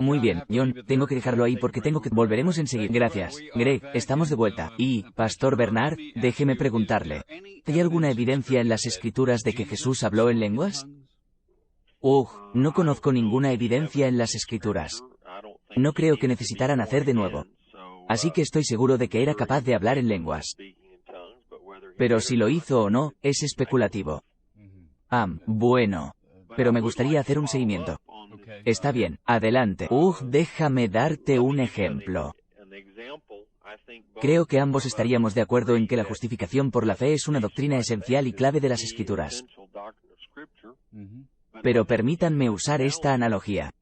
Muy bien, John, tengo que dejarlo ahí porque volveremos enseguida. Gracias. Greg, estamos de vuelta. Y, Pastor Bernard, déjeme preguntarle, ¿hay alguna evidencia en las Escrituras de que Jesús habló en lenguas? No conozco ninguna evidencia en las Escrituras. No creo que necesitaran nacer de nuevo. Así que estoy seguro de que era capaz de hablar en lenguas. Pero si lo hizo o no, es especulativo. Bueno. Pero me gustaría hacer un seguimiento. Está bien, adelante. Déjame darte un ejemplo. Creo que ambos estaríamos de acuerdo en que la justificación por la fe es una doctrina esencial y clave de las Escrituras. Pero permítanme usar esta analogía.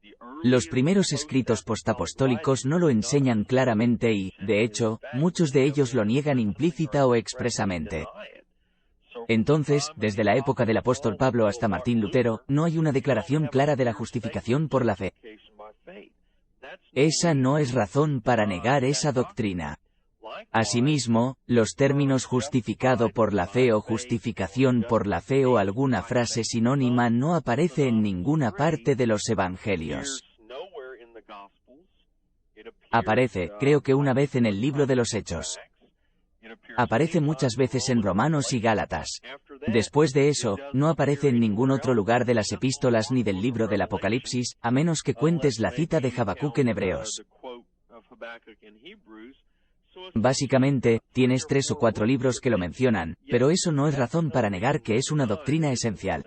Los primeros escritos postapostólicos no lo enseñan claramente y, de hecho, muchos de ellos lo niegan implícita o expresamente. Entonces, desde la época del apóstol Pablo hasta Martín Lutero, no hay una declaración clara de la justificación por la fe. Esa no es razón para negar esa doctrina. Asimismo, los términos justificado por la fe o justificación por la fe o alguna frase sinónima no aparece en ninguna parte de los evangelios. Aparece, creo que una vez en el libro de los Hechos. Aparece muchas veces en Romanos y Gálatas. Después de eso, no aparece en ningún otro lugar de las epístolas ni del libro del Apocalipsis, a menos que cuentes la cita de Habacuc en Hebreos. Básicamente, tienes 3 o 4 libros que lo mencionan, pero eso no es razón para negar que es una doctrina esencial.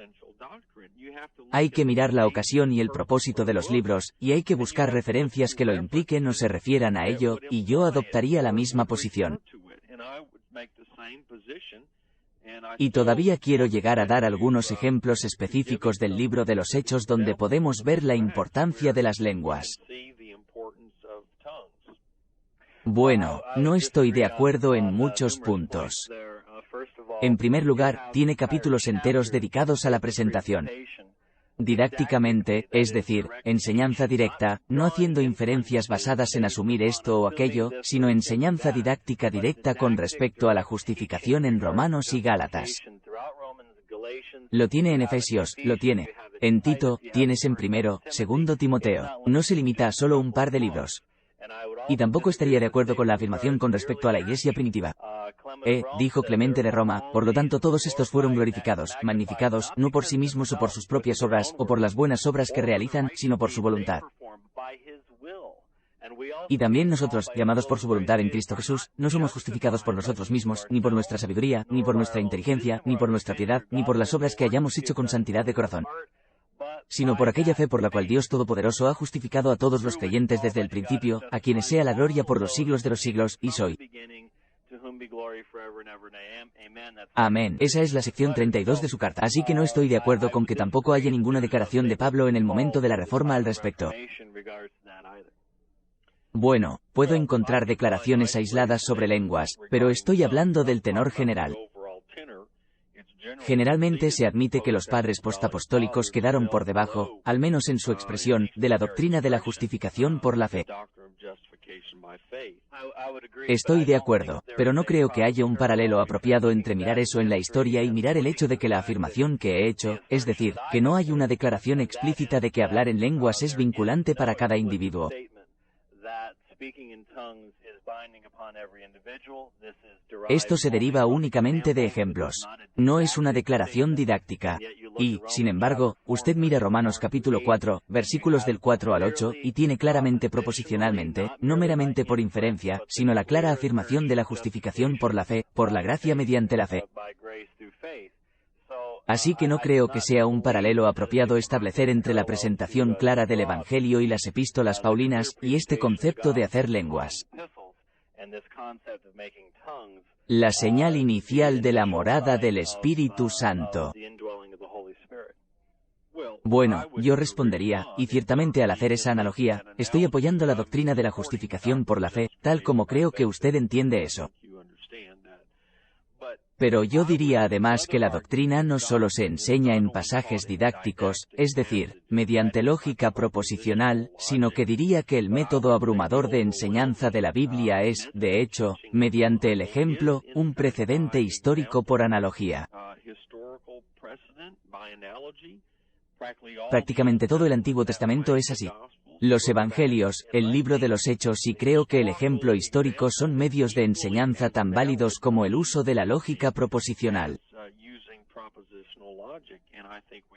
Hay que mirar la ocasión y el propósito de los libros, y hay que buscar referencias que lo impliquen o se refieran a ello, y yo adoptaría la misma posición. Y todavía quiero llegar a dar algunos ejemplos específicos del libro de los Hechos donde podemos ver la importancia de las lenguas. Bueno, no estoy de acuerdo en muchos puntos. En primer lugar, tiene capítulos enteros dedicados a la presentación. Didácticamente, es decir, enseñanza directa, no haciendo inferencias basadas en asumir esto o aquello, sino enseñanza didáctica directa con respecto a la justificación en Romanos y Gálatas. Lo tiene en Efesios, lo tiene en Tito, tienes en 1, 2 Timoteo. No se limita a solo un par de libros. Y tampoco estaría de acuerdo con la afirmación con respecto a la iglesia primitiva. Dijo Clemente de Roma, por lo tanto todos estos fueron glorificados, magnificados, no por sí mismos o por sus propias obras, o por las buenas obras que realizan, sino por su voluntad. Y también nosotros, llamados por su voluntad en Cristo Jesús, no somos justificados por nosotros mismos, ni por nuestra sabiduría, ni por nuestra inteligencia, ni por nuestra piedad, ni por las obras que hayamos hecho con santidad de corazón, sino por aquella fe por la cual Dios Todopoderoso ha justificado a todos los creyentes desde el principio, a quienes sea la gloria por los siglos de los siglos, y soy. Amén. Esa es la sección 32 de su carta. Así que no estoy de acuerdo con que tampoco haya ninguna declaración de Pablo en el momento de la Reforma al respecto. Bueno, puedo encontrar declaraciones aisladas sobre lenguas, pero estoy hablando del tenor general. Generalmente se admite que los padres postapostólicos quedaron por debajo, al menos en su expresión, de la doctrina de la justificación por la fe. Estoy de acuerdo, pero no creo que haya un paralelo apropiado entre mirar eso en la historia y mirar el hecho de que la afirmación que he hecho, es decir, que no hay una declaración explícita de que hablar en lenguas es vinculante para cada individuo. Esto se deriva únicamente de ejemplos. No es una declaración didáctica. Y, sin embargo, usted mira Romanos capítulo 4, versículos del 4 al 8, y tiene claramente proposicionalmente, no meramente por inferencia, sino la clara afirmación de la justificación por la fe, por la gracia mediante la fe. Así que no creo que sea un paralelo apropiado establecer entre la presentación clara del Evangelio y las epístolas paulinas, y este concepto de hacer lenguas. La señal inicial de la morada del Espíritu Santo. Bueno, yo respondería, y ciertamente al hacer esa analogía, estoy apoyando la doctrina de la justificación por la fe, tal como creo que usted entiende eso. Pero yo diría además que la doctrina no solo se enseña en pasajes didácticos, es decir, mediante lógica proposicional, sino que diría que el método abrumador de enseñanza de la Biblia es, de hecho, mediante el ejemplo, un precedente histórico por analogía. Prácticamente todo el Antiguo Testamento es así. Los Evangelios, el libro de los Hechos y creo que el ejemplo histórico son medios de enseñanza tan válidos como el uso de la lógica proposicional.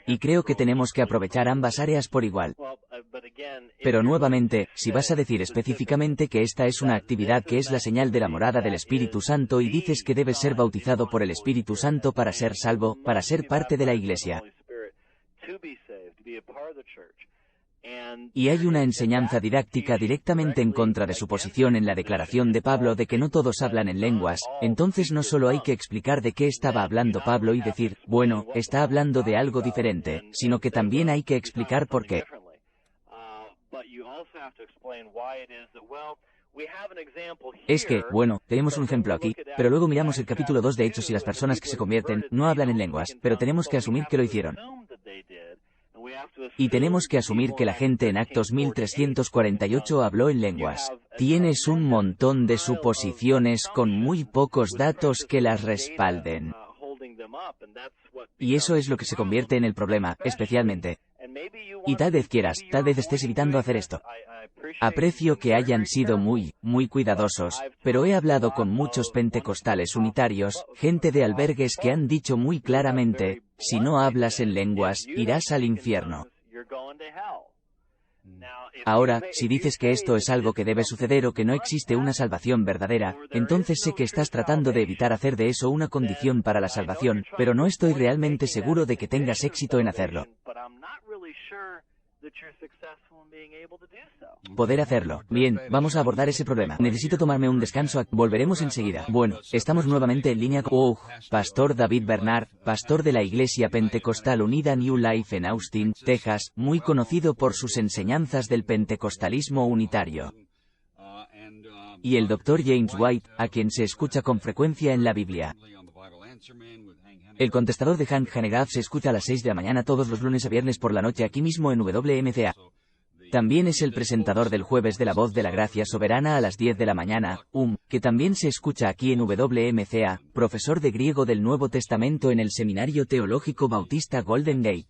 Y creo que tenemos que aprovechar ambas áreas por igual. Pero nuevamente, si vas a decir específicamente que esta es una actividad que es la señal de la morada del Espíritu Santo y dices que debes ser bautizado por el Espíritu Santo para ser salvo, para ser parte de la Iglesia. Y hay una enseñanza didáctica directamente en contra de su posición en la declaración de Pablo de que no todos hablan en lenguas, entonces no solo hay que explicar de qué estaba hablando Pablo y decir, bueno, está hablando de algo diferente, sino que también hay que explicar por qué. Es que, bueno, tenemos un ejemplo aquí, pero luego miramos el capítulo 2 de Hechos y las personas que se convierten, no hablan en lenguas, pero tenemos que asumir que lo hicieron. Y tenemos que asumir que la gente en Actos 1348 habló en lenguas. Tienes un montón de suposiciones con muy pocos datos que las respalden. Y eso es lo que se convierte en el problema, especialmente. Y tal vez quieras, tal vez estés evitando hacer esto. Aprecio que hayan sido muy cuidadosos, pero he hablado con muchos pentecostales unitarios, gente de albergues que han dicho muy claramente, si no hablas en lenguas, irás al infierno. Ahora, si dices que esto es algo que debe suceder o que no existe una salvación verdadera, entonces sé que estás tratando de evitar hacer de eso una condición para la salvación, pero no estoy realmente seguro de que tengas éxito en hacerlo. Poder hacerlo. Bien, vamos a abordar ese problema. Necesito tomarme un descanso. Volveremos enseguida. Bueno, estamos nuevamente en línea con... Pastor David Bernard, pastor de la Iglesia Pentecostal Unida New Life en Austin, Texas, muy conocido por sus enseñanzas del pentecostalismo unitario. Y el Dr. James White, a quien se escucha con frecuencia en la Biblia. El contestador de Hank Hanegraaff se escucha a las 6 de la mañana todos los lunes a viernes por la noche aquí mismo en WMCA. También es el presentador del jueves de la Voz de la Gracia Soberana a las 10 de la mañana, que también se escucha aquí en WMCA, profesor de griego del Nuevo Testamento en el Seminario Teológico Bautista Golden Gate.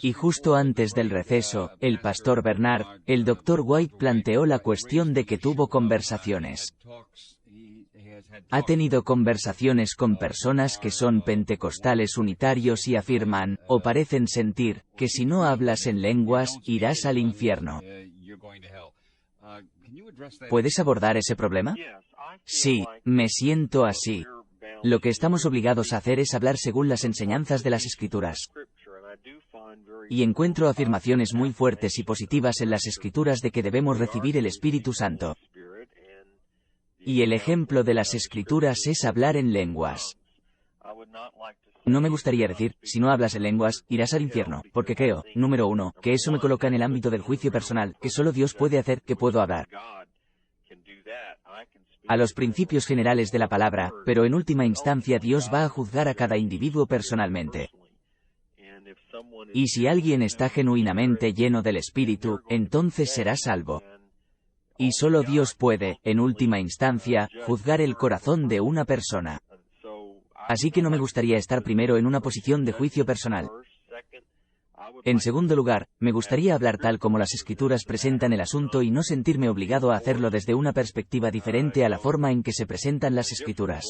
Y justo antes del receso, el pastor Bernard, el Dr. White planteó la cuestión de que tuvo conversaciones. Ha tenido conversaciones con personas que son pentecostales unitarios y afirman, o parecen sentir, que si no hablas en lenguas, irás al infierno. ¿Puedes abordar ese problema? Sí, me siento así. Lo que estamos obligados a hacer es hablar según las enseñanzas de las Escrituras. Y encuentro afirmaciones muy fuertes y positivas en las Escrituras de que debemos recibir el Espíritu Santo. Y el ejemplo de las Escrituras es hablar en lenguas. No me gustaría decir, si no hablas en lenguas, irás al infierno, porque creo, número uno, que eso me coloca en el ámbito del juicio personal, que solo Dios puede hacer, que puedo hablar a los principios generales de la palabra, pero en última instancia Dios va a juzgar a cada individuo personalmente. Y si alguien está genuinamente lleno del Espíritu, entonces será salvo. Y solo Dios puede, en última instancia, juzgar el corazón de una persona. Así que no me gustaría estar primero en una posición de juicio personal. En segundo lugar, me gustaría hablar tal como las Escrituras presentan el asunto y no sentirme obligado a hacerlo desde una perspectiva diferente a la forma en que se presentan las Escrituras.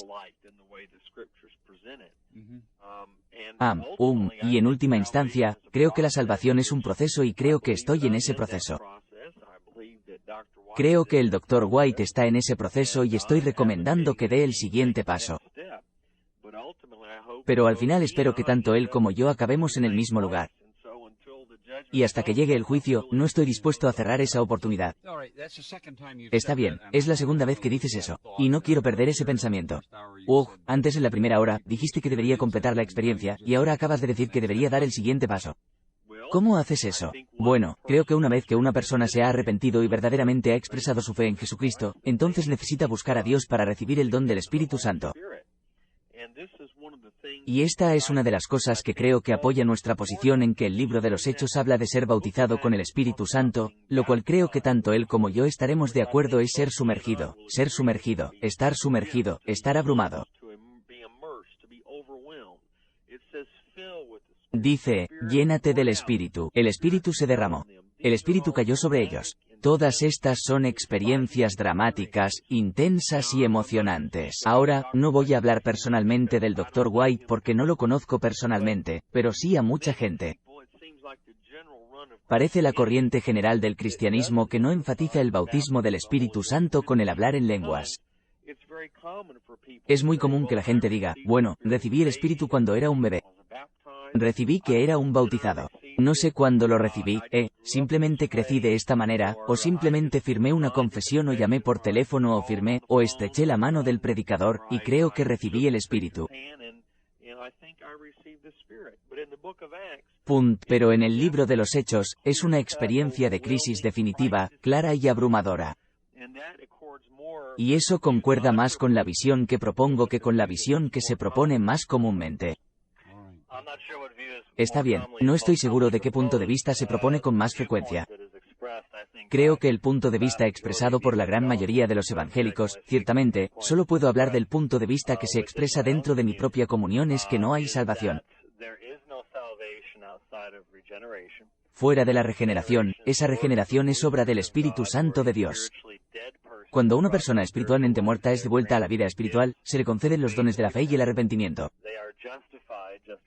Y en última instancia, creo que la salvación es un proceso y creo que estoy en ese proceso. Creo que el Dr. White está en ese proceso y estoy recomendando que dé el siguiente paso. Pero al final espero que tanto él como yo acabemos en el mismo lugar. Y hasta que llegue el juicio, no estoy dispuesto a cerrar esa oportunidad. Está bien, es la segunda vez que dices eso, y no quiero perder ese pensamiento. Antes en la primera hora, dijiste que debería completar la experiencia, y ahora acabas de decir que debería dar el siguiente paso. ¿Cómo haces eso? Bueno, creo que una vez que una persona se ha arrepentido y verdaderamente ha expresado su fe en Jesucristo, entonces necesita buscar a Dios para recibir el don del Espíritu Santo. Y esta es una de las cosas que creo que apoya nuestra posición en que el libro de los Hechos habla de ser bautizado con el Espíritu Santo, lo cual creo que tanto él como yo estaremos de acuerdo es ser sumergido, estar abrumado. Dice, llénate del Espíritu. El Espíritu se derramó. El Espíritu cayó sobre ellos. Todas estas son experiencias dramáticas, intensas y emocionantes. Ahora, no voy a hablar personalmente del Dr. White porque no lo conozco personalmente, pero sí a mucha gente. Parece la corriente general del cristianismo que no enfatiza el bautismo del Espíritu Santo con el hablar en lenguas. Es muy común que la gente diga, bueno, recibí el Espíritu cuando era un bebé. Recibí que era un bautizado. No sé cuándo lo recibí, simplemente crecí de esta manera, o simplemente firmé una confesión o llamé por teléfono o firmé, o estreché la mano del predicador, y creo que recibí el Espíritu. Pero en el libro de los Hechos, es una experiencia de crisis definitiva, clara y abrumadora. Y eso concuerda más con la visión que propongo que con la visión que se propone más comúnmente. Está bien, no estoy seguro de qué punto de vista se propone con más frecuencia. Creo que el punto de vista expresado por la gran mayoría de los evangélicos, ciertamente, solo puedo hablar del punto de vista que se expresa dentro de mi propia comunión es que no hay salvación. Fuera de la regeneración, esa regeneración es obra del Espíritu Santo de Dios. Cuando una persona espiritualmente muerta es devuelta a la vida espiritual, se le conceden los dones de la fe y el arrepentimiento.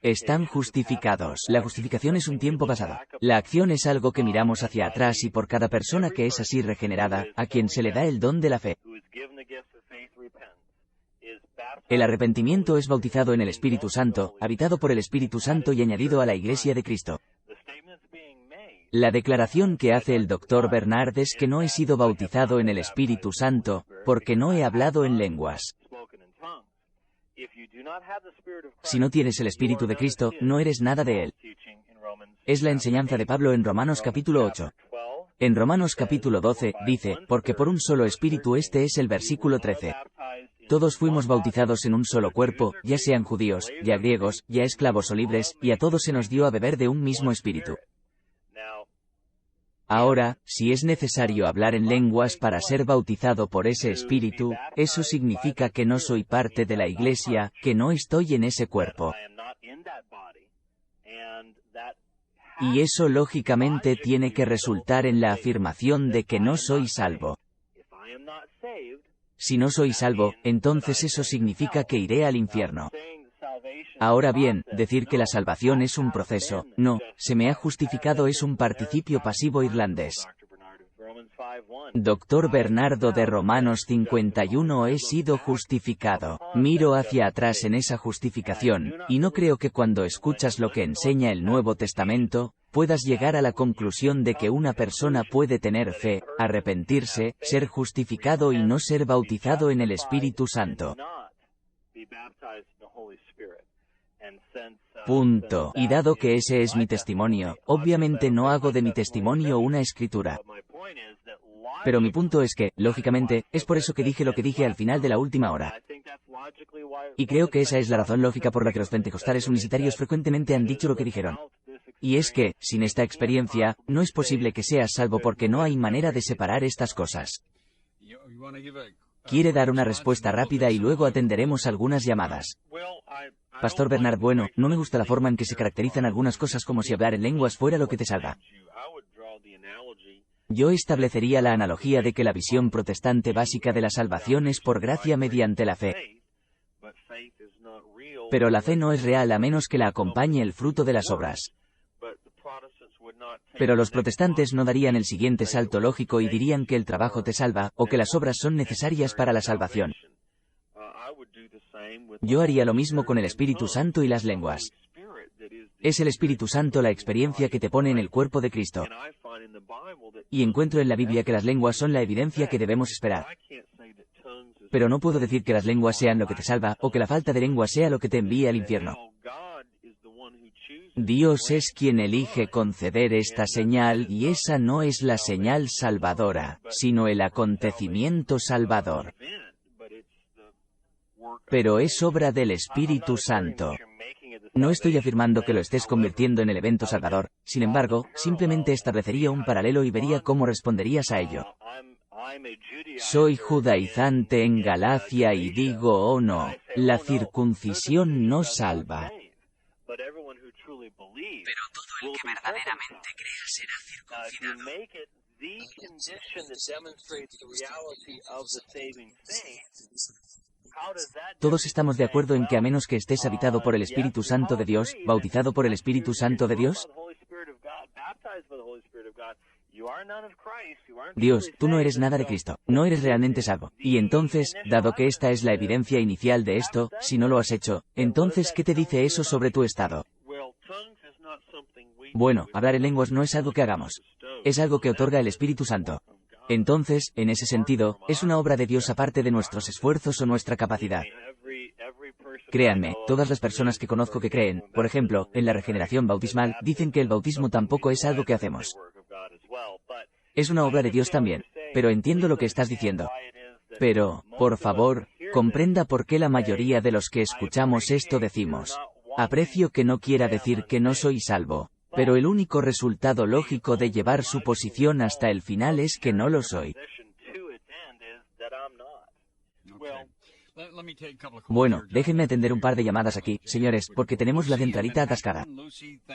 Están justificados. La justificación es un tiempo pasado. La acción es algo que miramos hacia atrás y por cada persona que es así regenerada, a quien se le da el don de la fe. El arrepentimiento es bautizado en el Espíritu Santo, habitado por el Espíritu Santo y añadido a la Iglesia de Cristo. La declaración que hace el Dr. Bernard es que no he sido bautizado en el Espíritu Santo, porque no he hablado en lenguas. Si no tienes el Espíritu de Cristo, no eres nada de Él. Es la enseñanza de Pablo en Romanos capítulo 8. En Romanos capítulo 12, dice, porque por un solo Espíritu este es el versículo 13. Todos fuimos bautizados en un solo cuerpo, ya sean judíos, ya griegos, ya esclavos o libres, y a todos se nos dio a beber de un mismo Espíritu. Ahora, si es necesario hablar en lenguas para ser bautizado por ese Espíritu, eso significa que no soy parte de la Iglesia, que no estoy en ese cuerpo. Y eso lógicamente tiene que resultar en la afirmación de que no soy salvo. Si no soy salvo, entonces eso significa que iré al infierno. Ahora bien, decir que la salvación es un proceso, no, se me ha justificado es un participio pasivo irlandés. Dr. Bernardo de Romanos 51 he sido justificado. Miro hacia atrás en esa justificación, y no creo que cuando escuchas lo que enseña el Nuevo Testamento, puedas llegar a la conclusión de que una persona puede tener fe, arrepentirse, ser justificado y no ser bautizado en el Espíritu Santo. Punto. Y dado que ese es mi testimonio, obviamente no hago de mi testimonio una escritura. Pero mi punto es que, lógicamente, es por eso que dije lo que dije al final de la última hora. Y creo que esa es la razón lógica por la que los pentecostales unicitarios frecuentemente han dicho lo que dijeron. Y es que, sin esta experiencia, no es posible que seas salvo porque no hay manera de separar estas cosas. Quiere dar una respuesta rápida y luego atenderemos algunas llamadas. Pastor Bernard, bueno, no me gusta la forma en que se caracterizan algunas cosas como si hablar en lenguas fuera lo que te salva. Yo establecería la analogía de que la visión protestante básica de la salvación es por gracia mediante la fe. Pero la fe no es real a menos que la acompañe el fruto de las obras. Pero los protestantes no darían el siguiente salto lógico y dirían que el trabajo te salva, o que las obras son necesarias para la salvación. Yo haría lo mismo con el Espíritu Santo y las lenguas. Es el Espíritu Santo la experiencia que te pone en el cuerpo de Cristo. Y encuentro en la Biblia que las lenguas son la evidencia que debemos esperar. Pero no puedo decir que las lenguas sean lo que te salva, o que la falta de lenguas sea lo que te envíe al infierno. Dios es quien elige conceder esta señal y esa no es la señal salvadora, sino el acontecimiento salvador. Pero es obra del Espíritu Santo. No estoy afirmando que lo estés convirtiendo en el evento salvador, sin embargo, simplemente establecería un paralelo y vería cómo responderías a ello. Soy judaizante en Galacia y digo, oh no, la circuncisión no salva. Pero todo el que verdaderamente crea será circuncidado. Todos estamos de acuerdo en que a menos que estés habitado por el Espíritu Santo de Dios, bautizado por el Espíritu Santo de Dios, Dios, tú no eres nada de Cristo, no eres realmente salvo. Y entonces, dado que esta es la evidencia inicial de esto, si no lo has hecho, entonces, ¿qué te dice eso sobre tu estado? Bueno, hablar en lenguas no es algo que hagamos. Es algo que otorga el Espíritu Santo. Entonces, en ese sentido, es una obra de Dios aparte de nuestros esfuerzos o nuestra capacidad. Créanme, todas las personas que conozco que creen, por ejemplo, en la regeneración bautismal, dicen que el bautismo tampoco es algo que hacemos. Es una obra de Dios también. Pero entiendo lo que estás diciendo. Pero, por favor, comprenda por qué la mayoría de los que escuchamos esto decimos. Aprecio que no quiera decir que no soy salvo. Pero el único resultado lógico de llevar su posición hasta el final es que no lo soy. Bueno, déjenme atender un par de llamadas aquí, señores, porque tenemos la centralita atascada.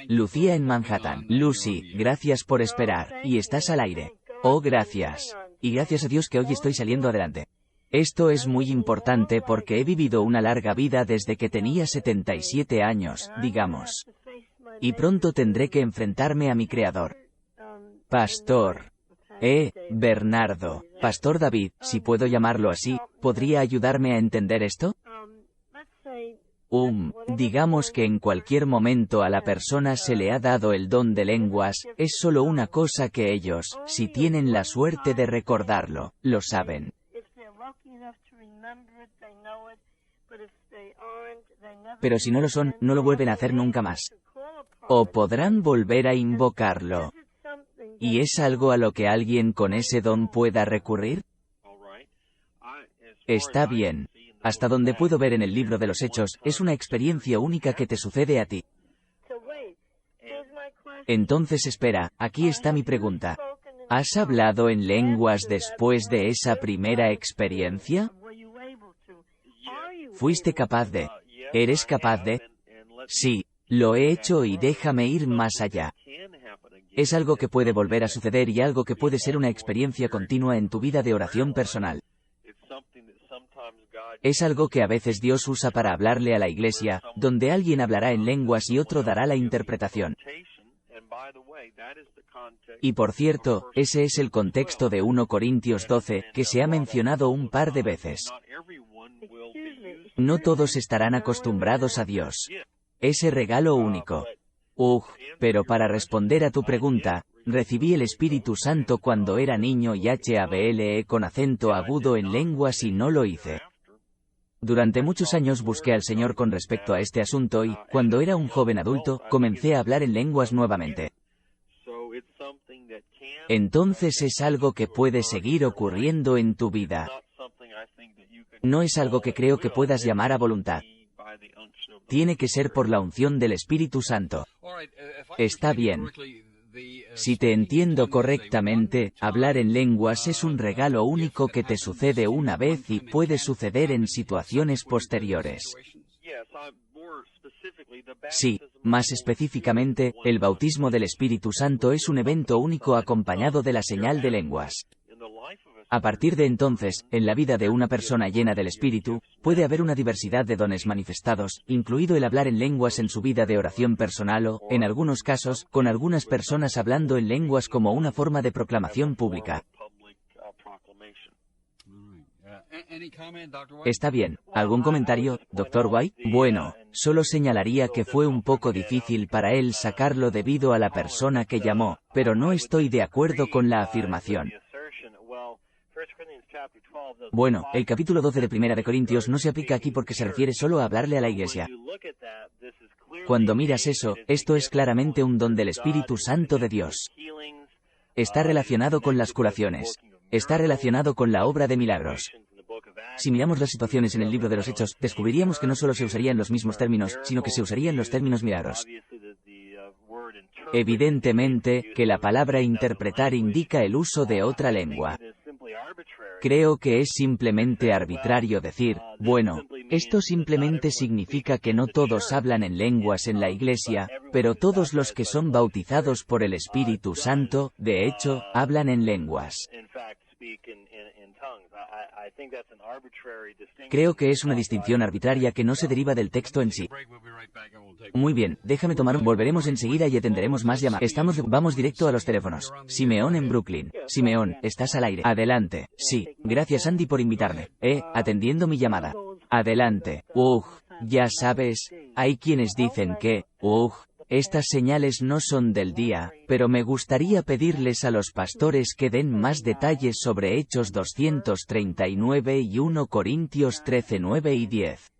Lucía en Manhattan. Lucy, gracias por esperar, y estás al aire. Oh, gracias. Y gracias a Dios que hoy estoy saliendo adelante. Esto es muy importante porque he vivido una larga vida desde que tenía 77 años, digamos. Y pronto tendré que enfrentarme a mi Creador. Pastor. Bernardo. Pastor David, si puedo llamarlo así, ¿podría ayudarme a entender esto? Digamos que en cualquier momento a la persona se le ha dado el don de lenguas, es solo una cosa que ellos, si tienen la suerte de recordarlo, lo saben. Pero si no lo son, no lo vuelven a hacer nunca más. O podrán volver a invocarlo. ¿Y es algo a lo que alguien con ese don pueda recurrir? Está bien. Hasta donde puedo ver en el libro de los Hechos, es una experiencia única que te sucede a ti. Entonces espera, aquí está mi pregunta. ¿Has hablado en lenguas después de esa primera experiencia? ¿Fuiste capaz de? ¿Eres capaz de? Sí. Lo he hecho y déjame ir más allá. Es algo que puede volver a suceder y algo que puede ser una experiencia continua en tu vida de oración personal. Es algo que a veces Dios usa para hablarle a la iglesia, donde alguien hablará en lenguas y otro dará la interpretación. Y por cierto, ese es el contexto de 1 Corintios 12, que se ha mencionado un par de veces. No todos estarán acostumbrados a Dios. Ese regalo único. Pero para responder a tu pregunta, recibí el Espíritu Santo cuando era niño y HABLE con acento agudo en lenguas y no lo hice. Durante muchos años busqué al Señor con respecto a este asunto y, cuando era un joven adulto, comencé a hablar en lenguas nuevamente. Entonces es algo que puede seguir ocurriendo en tu vida. No es algo que creo que puedas llamar a voluntad. Tiene que ser por la unción del Espíritu Santo. Está bien. Si te entiendo correctamente, hablar en lenguas es un regalo único que te sucede una vez y puede suceder en situaciones posteriores. Sí, más específicamente, el bautismo del Espíritu Santo es un evento único acompañado de la señal de lenguas. A partir de entonces, en la vida de una persona llena del Espíritu, puede haber una diversidad de dones manifestados, incluido el hablar en lenguas en su vida de oración personal o, en algunos casos, con algunas personas hablando en lenguas como una forma de proclamación pública. Está bien. ¿Algún comentario, Dr. White? Bueno, solo señalaría que fue un poco difícil para él sacarlo debido a la persona que llamó, pero no estoy de acuerdo con la afirmación. Bueno, el capítulo 12 de Primera de Corintios no se aplica aquí porque se refiere solo a hablarle a la iglesia. Cuando miras eso, esto es claramente un don del Espíritu Santo de Dios. Está relacionado con las curaciones. Está relacionado con la obra de milagros. Si miramos las situaciones en el libro de los Hechos, descubriríamos que no solo se usarían los mismos términos, sino que se usarían los términos milagros. Evidentemente, que la palabra interpretar indica el uso de otra lengua. Creo que es simplemente arbitrario decir, bueno, esto simplemente significa que no todos hablan en lenguas en la iglesia, pero todos los que son bautizados por el Espíritu Santo, de hecho, hablan en lenguas. Creo que es una distinción arbitraria que no se deriva del texto en sí. Muy bien, déjame tomar Volveremos enseguida y atenderemos más llamadas. Vamos directo a los teléfonos. Simeón en Brooklyn. Simeón, estás al aire. Adelante. Sí, gracias Andy por invitarme. Atendiendo mi llamada. Adelante. Ya sabes, hay quienes dicen que, estas señales no son del día, pero me gustaría pedirles a los pastores que den más detalles sobre Hechos 239 y 1 Corintios 13, 9 y 10.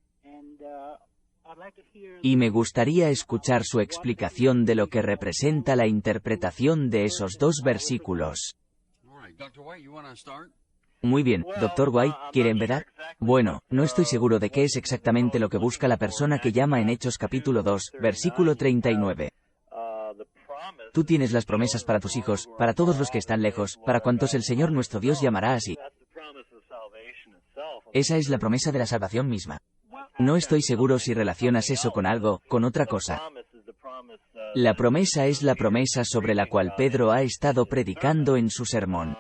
Y me gustaría escuchar su explicación de lo que representa la interpretación de esos dos versículos. Muy bien, Dr. White, ¿quiere empezar? Bueno, no estoy seguro de qué es exactamente lo que busca la persona que llama en Hechos capítulo 2, versículo 39. Tú tienes las promesas para tus hijos, para todos los que están lejos, para cuantos el Señor nuestro Dios llamará así. Esa es la promesa de la salvación misma. No estoy seguro si relacionas eso con algo, con otra cosa. La promesa es la promesa sobre la cual Pedro ha estado predicando en su sermón.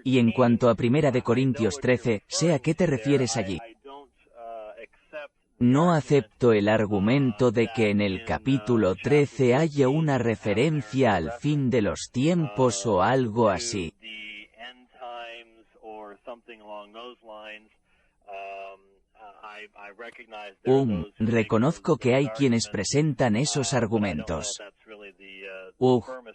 Y en cuanto a 1 Corintios 13, sé a qué te refieres allí. No acepto el argumento de que en el capítulo 13 haya una referencia al fin de los tiempos o algo así. Reconozco que hay quienes presentan esos argumentos.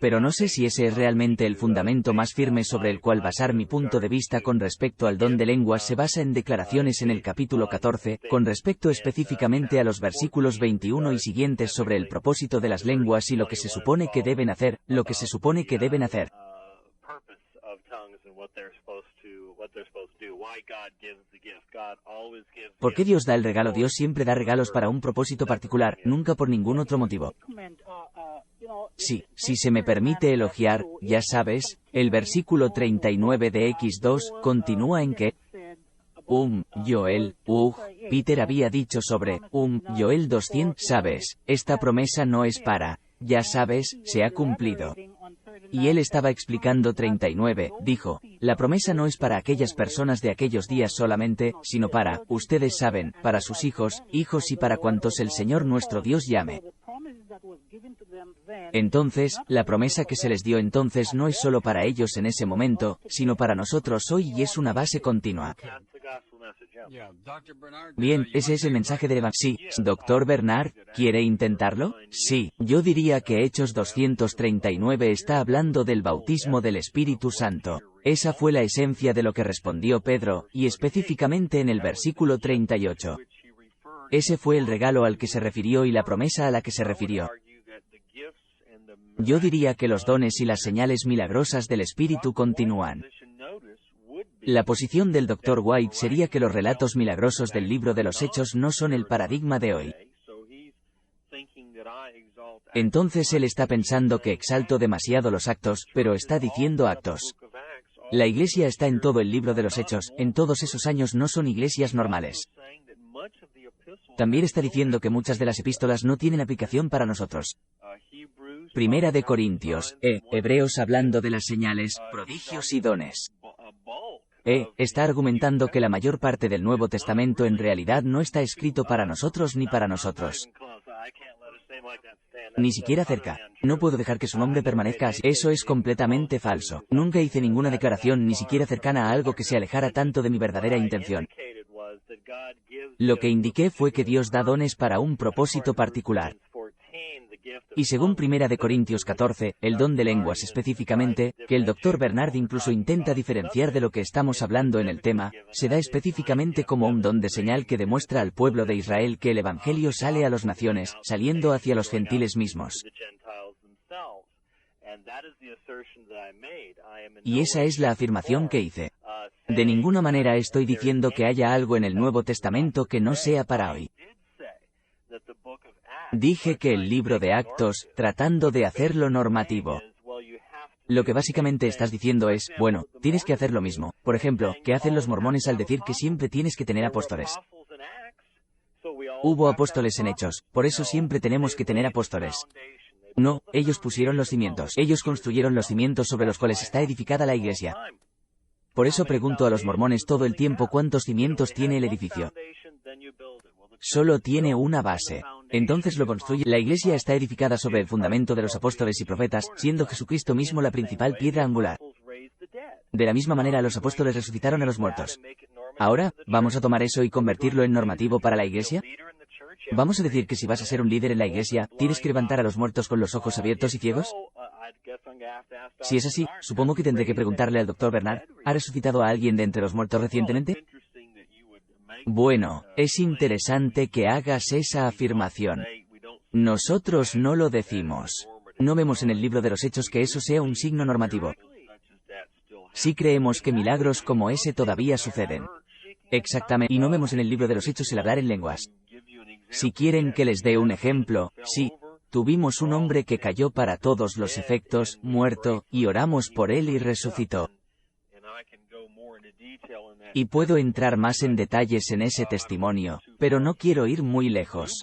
Pero no sé si ese es realmente el fundamento más firme sobre el cual basar mi punto de vista con respecto al don de lenguas. Se basa en declaraciones en el capítulo 14, con respecto específicamente a los versículos 21 y siguientes sobre el propósito de las lenguas y lo que se supone que deben hacer, ¿Por qué Dios da el regalo? Dios siempre da regalos para un propósito particular, nunca por ningún otro motivo. Sí, si se me permite elogiar, ya sabes, el versículo 39 de X2 continúa en que, Joel, Peter había dicho sobre Joel 200, sabes, esta promesa no es para, ya sabes, se ha cumplido. Y él estaba explicando 39, dijo, la promesa no es para aquellas personas de aquellos días solamente, sino para, ustedes saben, para sus hijos y para cuantos el Señor nuestro Dios llame. Entonces, la promesa que se les dio entonces no es solo para ellos en ese momento, sino para nosotros hoy y es una base continua. Bien, ese es el mensaje del Evangelio. Sí, Dr. Bernard, ¿quiere intentarlo? Sí, yo diría que Hechos 239 está hablando del bautismo del Espíritu Santo. Esa fue la esencia de lo que respondió Pedro, y específicamente en el versículo 38. Ese fue el regalo al que se refirió y la promesa a la que se refirió. Yo diría que los dones y las señales milagrosas del Espíritu continúan. La posición del Dr. White sería que los relatos milagrosos del libro de los Hechos no son el paradigma de hoy. Entonces él está pensando que exalto demasiado los actos, pero está diciendo actos. La iglesia está en todo el libro de los Hechos, en todos esos años no son iglesias normales. También está diciendo que muchas de las epístolas no tienen aplicación para nosotros. Primera de Corintios, Hebreos hablando de las señales, prodigios y dones. Está argumentando que la mayor parte del Nuevo Testamento en realidad no está escrito para nosotros ni para nosotros. Ni siquiera cerca. No puedo dejar que su nombre permanezca así. Eso es completamente falso. Nunca hice ninguna declaración ni siquiera cercana a algo que se alejara tanto de mi verdadera intención. Lo que indiqué fue que Dios da dones para un propósito particular. Y según 1 de Corintios 14, el don de lenguas específicamente, que el Dr. Bernard incluso intenta diferenciar de lo que estamos hablando en el tema, se da específicamente como un don de señal que demuestra al pueblo de Israel que el Evangelio sale a las naciones, saliendo hacia los gentiles mismos. Y esa es la afirmación que hice. De ninguna manera estoy diciendo que haya algo en el Nuevo Testamento que no sea para hoy. Dije que el libro de Actos, tratando de hacerlo normativo. Lo que básicamente estás diciendo es, bueno, tienes que hacer lo mismo. Por ejemplo, ¿qué hacen los mormones al decir que siempre tienes que tener apóstoles? Hubo apóstoles en Hechos, por eso siempre tenemos que tener apóstoles. No, ellos pusieron los cimientos. Ellos construyeron los cimientos sobre los cuales está edificada la iglesia. Por eso pregunto a los mormones todo el tiempo cuántos cimientos tiene el edificio. Solo tiene una base. Entonces lo construye. La iglesia está edificada sobre el fundamento de los apóstoles y profetas, siendo Jesucristo mismo la principal piedra angular. De la misma manera los apóstoles resucitaron a los muertos. Ahora, ¿vamos a tomar eso y convertirlo en normativo para la iglesia? ¿Vamos a decir que si vas a ser un líder en la iglesia, tienes que levantar a los muertos con los ojos abiertos y ciegos? Si es así, supongo que tendré que preguntarle al Dr. Bernard, ¿ha resucitado a alguien de entre los muertos recientemente? Bueno, es interesante que hagas esa afirmación. Nosotros no lo decimos. No vemos en el libro de los Hechos que eso sea un signo normativo. Sí creemos que milagros como ese todavía suceden. Exactamente. Y no vemos en el libro de los Hechos el hablar en lenguas. Si quieren que les dé un ejemplo, sí. Tuvimos un hombre que cayó para todos los efectos, muerto, y oramos por él y resucitó. Y puedo entrar más en detalles en ese testimonio, pero no quiero ir muy lejos.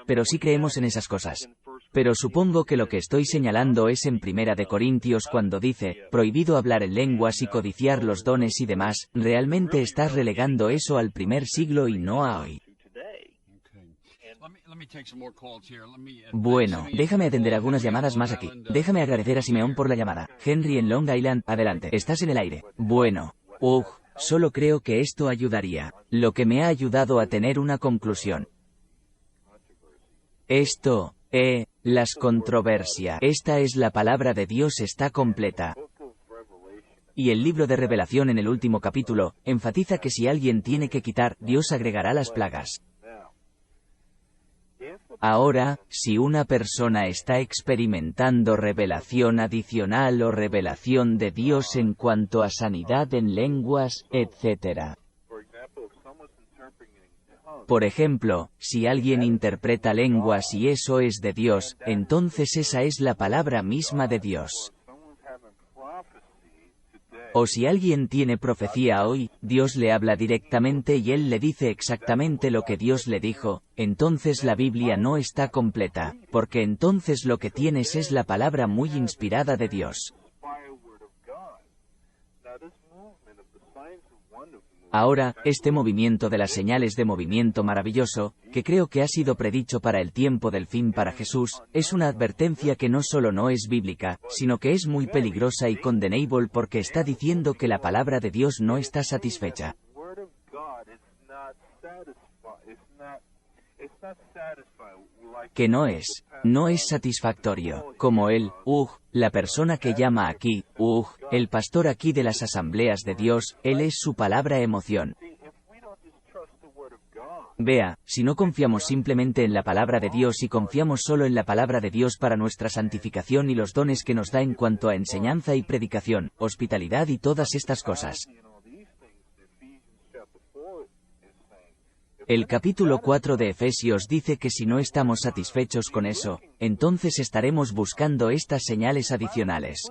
Pero sí creemos en esas cosas. Pero supongo que lo que estoy señalando es en 1 de Corintios cuando dice, prohibido hablar en lenguas y codiciar los dones y demás, realmente estás relegando eso al primer siglo y no a hoy. Bueno, déjame atender algunas llamadas más aquí. Déjame agradecer a Simeón por la llamada. Henry en Long Island, adelante. Estás en el aire. Bueno. Solo creo que esto ayudaría. Lo que me ha ayudado a tener una conclusión. Las controversias. Esta es la palabra de Dios está completa. Y el libro de Revelación en el último capítulo, enfatiza que si alguien tiene que quitar, Dios agregará las plagas. Ahora, si una persona está experimentando revelación adicional o revelación de Dios en cuanto a sanidad en lenguas, etc. Por ejemplo, si alguien interpreta lenguas y eso es de Dios, entonces esa es la palabra misma de Dios. O si alguien tiene profecía hoy, Dios le habla directamente y él le dice exactamente lo que Dios le dijo, entonces la Biblia no está completa, porque entonces lo que tienes es la palabra muy inspirada de Dios. Ahora, este movimiento de las señales de movimiento maravilloso, que creo que ha sido predicho para el tiempo del fin para Jesús, es una advertencia que no solo no es bíblica, sino que es muy peligrosa y condenable porque está diciendo que la palabra de Dios no está satisfecha. Que no es satisfactorio, como la persona que llama aquí, el pastor aquí de las asambleas de Dios, él es su palabra emoción. Vea, si no confiamos simplemente en la palabra de Dios y confiamos solo en la palabra de Dios para nuestra santificación y los dones que nos da en cuanto a enseñanza y predicación, hospitalidad y todas estas cosas. El capítulo 4 de Efesios dice que si no estamos satisfechos con eso, entonces estaremos buscando estas señales adicionales.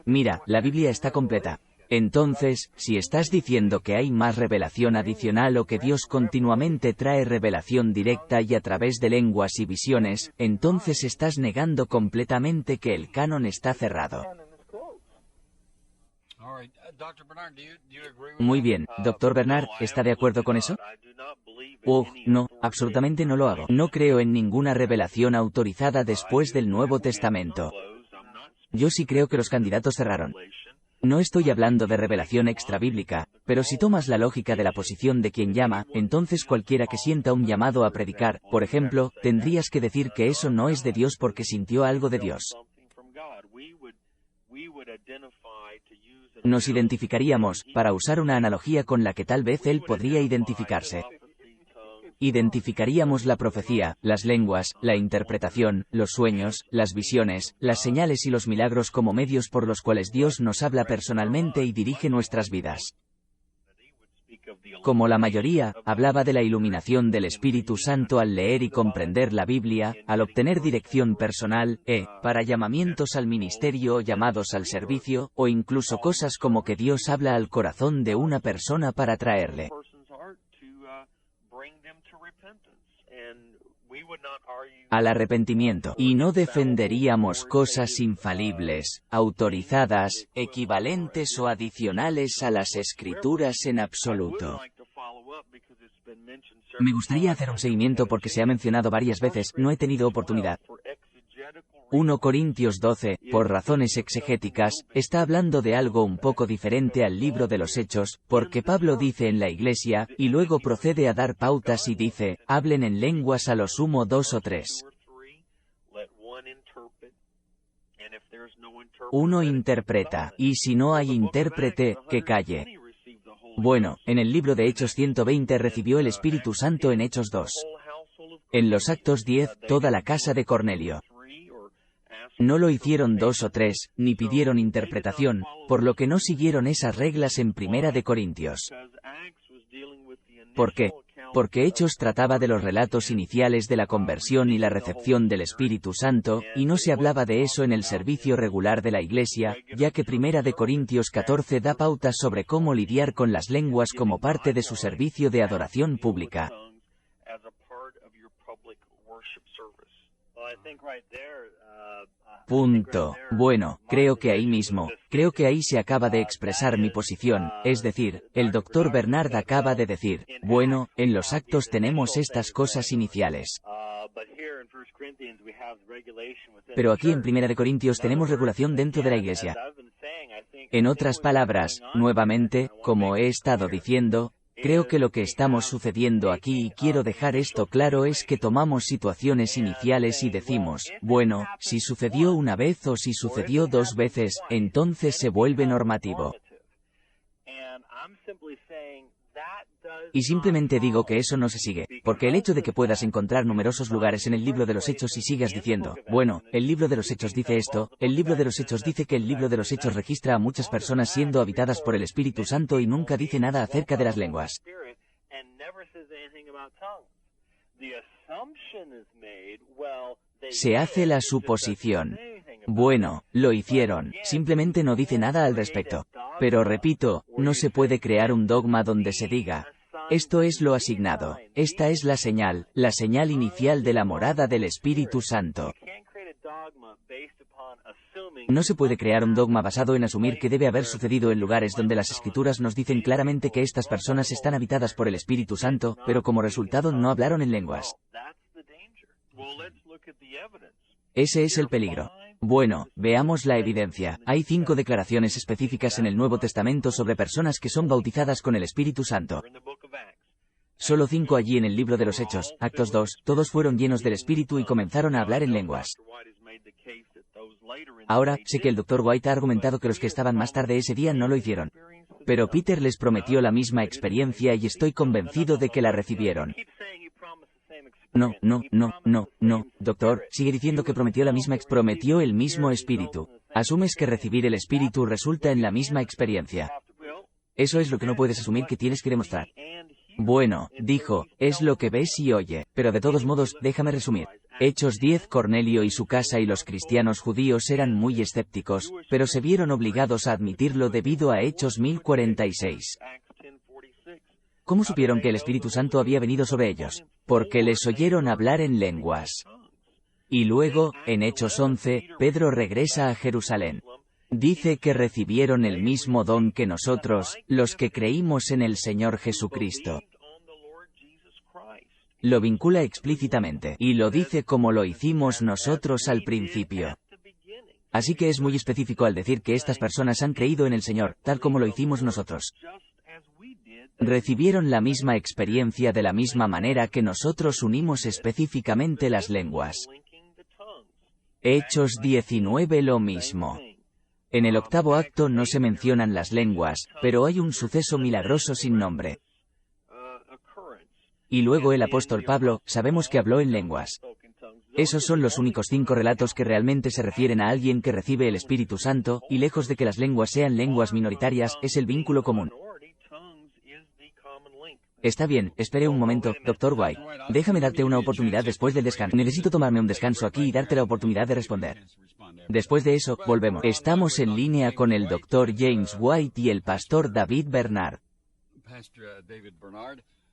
Mira, la Biblia está completa. Entonces, si estás diciendo que hay más revelación adicional o que Dios continuamente trae revelación directa y a través de lenguas y visiones, entonces estás negando completamente que el canon está cerrado. Muy bien, Dr. Bernard, ¿está de acuerdo con eso? No, absolutamente no lo hago. No creo en ninguna revelación autorizada después del Nuevo Testamento. Yo sí creo que los candidatos cerraron. No estoy hablando de revelación extrabíblica, pero si tomas la lógica de la posición de quien llama, entonces cualquiera que sienta un llamado a predicar, por ejemplo, tendrías que decir que eso no es de Dios porque sintió algo de Dios. Nos identificaríamos, para usar una analogía con la que tal vez él podría identificarse. Identificaríamos la profecía, las lenguas, la interpretación, los sueños, las visiones, las señales y los milagros como medios por los cuales Dios nos habla personalmente y dirige nuestras vidas. Como la mayoría, hablaba de la iluminación del Espíritu Santo al leer y comprender la Biblia, al obtener dirección personal, para llamamientos al ministerio o llamados al servicio, o incluso cosas como que Dios habla al corazón de una persona para traerle al arrepentimiento. Y no defenderíamos cosas infalibles, autorizadas, equivalentes o adicionales a las Escrituras en absoluto. Me gustaría hacer un seguimiento porque se ha mencionado varias veces, no he tenido oportunidad. 1 Corintios 12, por razones exegéticas, está hablando de algo un poco diferente al libro de los Hechos, porque Pablo dice en la iglesia, y luego procede a dar pautas y dice, hablen en lenguas a lo sumo 2 o 3. Uno interpreta, y si no hay intérprete, que calle. Bueno, en el libro de Hechos 120 recibió el Espíritu Santo en Hechos 2. En los Actos 10, toda la casa de Cornelio. No lo hicieron 2 o 3, ni pidieron interpretación, por lo que no siguieron esas reglas en Primera de Corintios. ¿Por qué? Porque Hechos trataba de los relatos iniciales de la conversión y la recepción del Espíritu Santo, y no se hablaba de eso en el servicio regular de la Iglesia, ya que Primera de Corintios 14 da pautas sobre cómo lidiar con las lenguas como parte de su servicio de adoración pública. Punto. Bueno, creo que ahí se acaba de expresar mi posición, es decir, el Dr. Bernard acaba de decir, bueno, en los Actos tenemos estas cosas iniciales. Pero aquí en Primera de Corintios tenemos regulación dentro de la Iglesia. En otras palabras, nuevamente, como he estado diciendo, creo que lo que estamos sucediendo aquí, y quiero dejar esto claro, es que tomamos situaciones iniciales y decimos, bueno, si sucedió una vez o si sucedió 2 veces, entonces se vuelve normativo. Y simplemente digo que eso no se sigue, porque el hecho de que puedas encontrar numerosos lugares en el libro de los Hechos y sigas diciendo, bueno, el libro de los Hechos dice esto, el libro de los Hechos dice que el libro de los Hechos registra a muchas personas siendo habitadas por el Espíritu Santo y nunca dice nada acerca de las lenguas. Se hace la suposición. Bueno, lo hicieron, simplemente no dice nada al respecto. Pero repito, no se puede crear un dogma donde se diga, esto es lo asignado, esta es la señal inicial de la morada del Espíritu Santo. No se puede crear un dogma basado en asumir que debe haber sucedido en lugares donde las Escrituras nos dicen claramente que estas personas están habitadas por el Espíritu Santo, pero como resultado no hablaron en lenguas. Ese es el peligro. Bueno, veamos la evidencia. Hay 5 declaraciones específicas en el Nuevo Testamento sobre personas que son bautizadas con el Espíritu Santo. Solo 5 allí en el libro de los Hechos, Actos 2, todos fueron llenos del Espíritu y comenzaron a hablar en lenguas. Ahora, sé que el Dr. White ha argumentado que los que estaban más tarde ese día no lo hicieron. Pero Peter les prometió la misma experiencia y estoy convencido de que la recibieron. No, doctor, sigue diciendo que prometió la misma prometió el mismo Espíritu. Asumes que recibir el Espíritu resulta en la misma experiencia. Eso es lo que no puedes asumir que tienes que demostrar. Bueno, dijo, es lo que ves y oye, pero de todos modos, déjame resumir. Hechos 10. Cornelio y su casa y los cristianos judíos eran muy escépticos, pero se vieron obligados a admitirlo debido a Hechos 1046. ¿Cómo supieron que el Espíritu Santo había venido sobre ellos? Porque les oyeron hablar en lenguas. Y luego, en Hechos 11, Pedro regresa a Jerusalén. Dice que recibieron el mismo don que nosotros, los que creímos en el Señor Jesucristo. Lo vincula explícitamente, y lo dice como lo hicimos nosotros al principio. Así que es muy específico al decir que estas personas han creído en el Señor, tal como lo hicimos nosotros. Recibieron la misma experiencia de la misma manera que nosotros unimos específicamente las lenguas. Hechos 19 lo mismo. En el 8º acto no se mencionan las lenguas, pero hay un suceso milagroso sin nombre. Y luego el apóstol Pablo, sabemos que habló en lenguas. Esos son los únicos 5 relatos que realmente se refieren a alguien que recibe el Espíritu Santo, y lejos de que las lenguas sean lenguas minoritarias, es el vínculo común. Está bien, espere un momento, Dr. White. Déjame darte una oportunidad después del descanso. Necesito tomarme un descanso aquí y darte la oportunidad de responder. Después de eso, volvemos. Estamos en línea con el Dr. James White y el pastor David Bernard.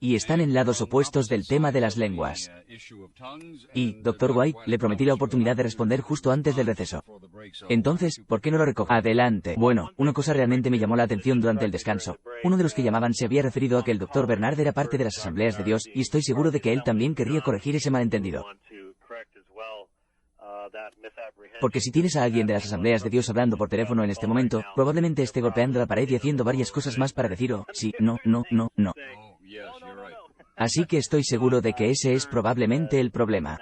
Y están en lados opuestos del tema de las lenguas. Y, Dr. White, le prometí la oportunidad de responder justo antes del receso. Entonces, ¿por qué no lo recoge? Adelante. Bueno, una cosa realmente me llamó la atención durante el descanso. Uno de los que llamaban se había referido a que el Dr. Bernard era parte de las Asambleas de Dios, y estoy seguro de que él también querría corregir ese malentendido. Porque si tienes a alguien de las Asambleas de Dios hablando por teléfono en este momento, probablemente esté golpeando la pared y haciendo varias cosas más para decir sí, no. Así que estoy seguro de que ese es probablemente el problema.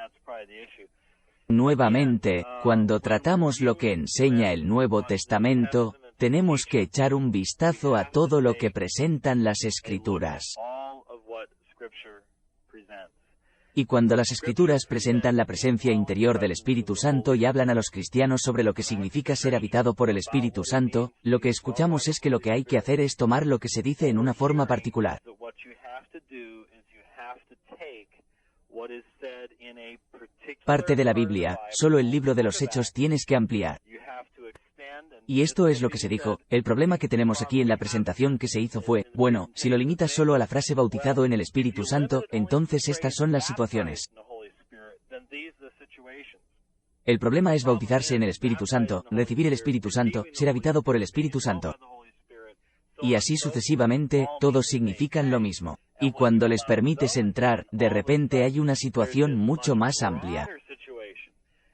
Nuevamente, cuando tratamos lo que enseña el Nuevo Testamento, tenemos que echar un vistazo a todo lo que presentan las Escrituras. Y cuando las Escrituras presentan la presencia interior del Espíritu Santo y hablan a los cristianos sobre lo que significa ser habitado por el Espíritu Santo, lo que escuchamos es que lo que hay que hacer es tomar lo que se dice en una forma particular. Parte de la Biblia, solo el libro de los Hechos tienes que ampliar. Y esto es lo que se dijo. El problema que tenemos aquí en la presentación que se hizo fue, bueno, si lo limitas solo a la frase bautizado en el Espíritu Santo, entonces estas son las situaciones. El problema es bautizarse en el Espíritu Santo, recibir el Espíritu Santo, ser habitado por el Espíritu Santo. Y así sucesivamente, todos significan lo mismo. Y cuando les permites entrar, de repente hay una situación mucho más amplia.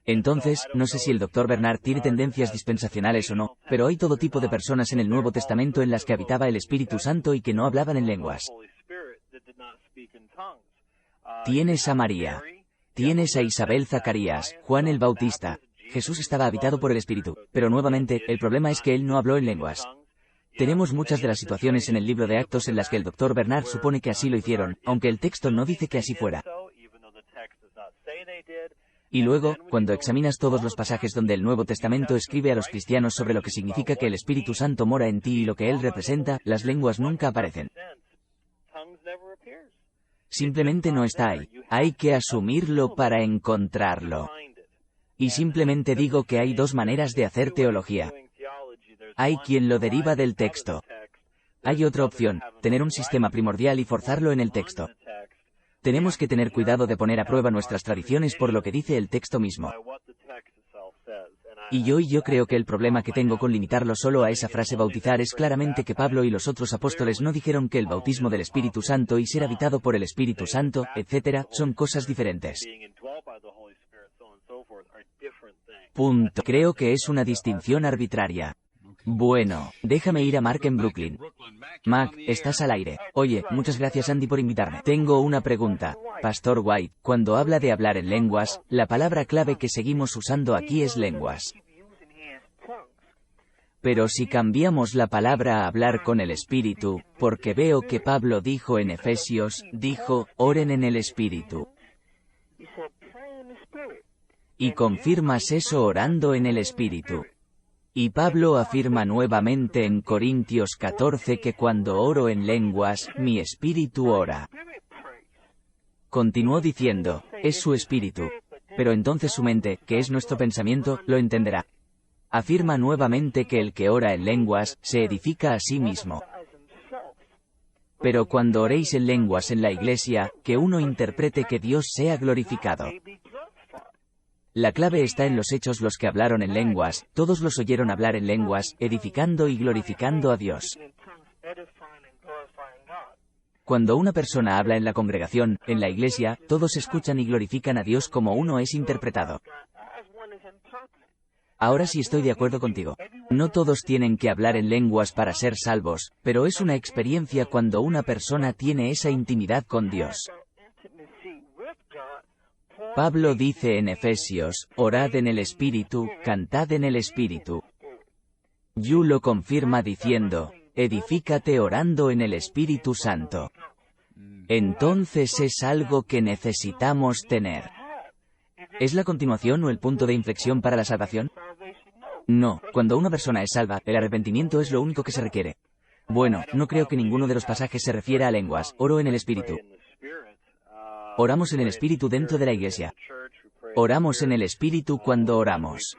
Entonces, no sé si el Dr. Bernard tiene tendencias dispensacionales o no, pero hay todo tipo de personas en el Nuevo Testamento en las que habitaba el Espíritu Santo y que no hablaban en lenguas. Tienes a María. Tienes a Isabel Zacarías, Juan el Bautista. Jesús estaba habitado por el Espíritu, pero nuevamente, el problema es que él no habló en lenguas. Tenemos muchas de las situaciones en el libro de Actos en las que el Dr. Bernard supone que así lo hicieron, aunque el texto no dice que así fuera. Y luego, cuando examinas todos los pasajes donde el Nuevo Testamento escribe a los cristianos sobre lo que significa que el Espíritu Santo mora en ti y lo que él representa, las lenguas nunca aparecen. Simplemente no está ahí. Hay que asumirlo para encontrarlo. Y simplemente digo que hay dos maneras de hacer teología. Hay quien lo deriva del texto. Hay otra opción, tener un sistema primordial y forzarlo en el texto. Tenemos que tener cuidado de poner a prueba nuestras tradiciones por lo que dice el texto mismo. Y yo creo que el problema que tengo con limitarlo solo a esa frase bautizar es claramente que Pablo y los otros apóstoles no dijeron que el bautismo del Espíritu Santo y ser habitado por el Espíritu Santo, etc., son cosas diferentes. Punto. Creo que es una distinción arbitraria. Bueno, déjame ir a Mark en Brooklyn. Mac, estás al aire. Oye, muchas gracias Andy por invitarme. Tengo una pregunta. Pastor White, cuando habla de hablar en lenguas, la palabra clave que seguimos usando aquí es lenguas. Pero si cambiamos la palabra a hablar con el Espíritu, porque veo que Pablo dijo en Efesios, dijo, oren en el Espíritu. Y confirmas eso orando en el Espíritu. Y Pablo afirma nuevamente en Corintios 14 que cuando oro en lenguas, mi espíritu ora. Continuó diciendo, es su espíritu. Pero entonces su mente, que es nuestro pensamiento, lo entenderá. Afirma nuevamente que el que ora en lenguas, se edifica a sí mismo. Pero cuando oréis en lenguas en la iglesia, que uno interprete que Dios sea glorificado. La clave está en los hechos. Los que hablaron en lenguas, todos los oyeron hablar en lenguas, edificando y glorificando a Dios. Cuando una persona habla en la congregación, en la iglesia, todos escuchan y glorifican a Dios como uno es interpretado. Ahora sí estoy de acuerdo contigo. No todos tienen que hablar en lenguas para ser salvos, pero es una experiencia cuando una persona tiene esa intimidad con Dios. Pablo dice en Efesios, orad en el Espíritu, cantad en el Espíritu. Yu lo confirma diciendo, edifícate orando en el Espíritu Santo. Entonces es algo que necesitamos tener. ¿Es la continuación o el punto de inflexión para la salvación? No, cuando una persona es salva, el arrepentimiento es lo único que se requiere. Bueno, no creo que ninguno de los pasajes se refiera a lenguas, oro en el Espíritu. Oramos en el Espíritu dentro de la iglesia. Oramos en el Espíritu cuando oramos.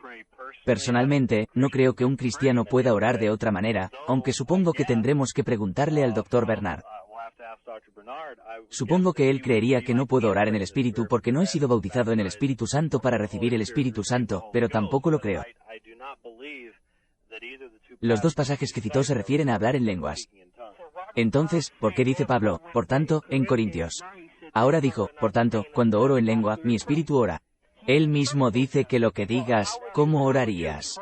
Personalmente, no creo que un cristiano pueda orar de otra manera, aunque supongo que tendremos que preguntarle al Dr. Bernard. Supongo que él creería que no puedo orar en el Espíritu porque no he sido bautizado en el Espíritu Santo para recibir el Espíritu Santo, pero tampoco lo creo. Los dos pasajes que citó se refieren a hablar en lenguas. Entonces, ¿por qué dice Pablo, por tanto, en Corintios? Ahora dijo, por tanto, cuando oro en lengua, mi espíritu ora. Él mismo dice que lo que digas, ¿cómo orarías?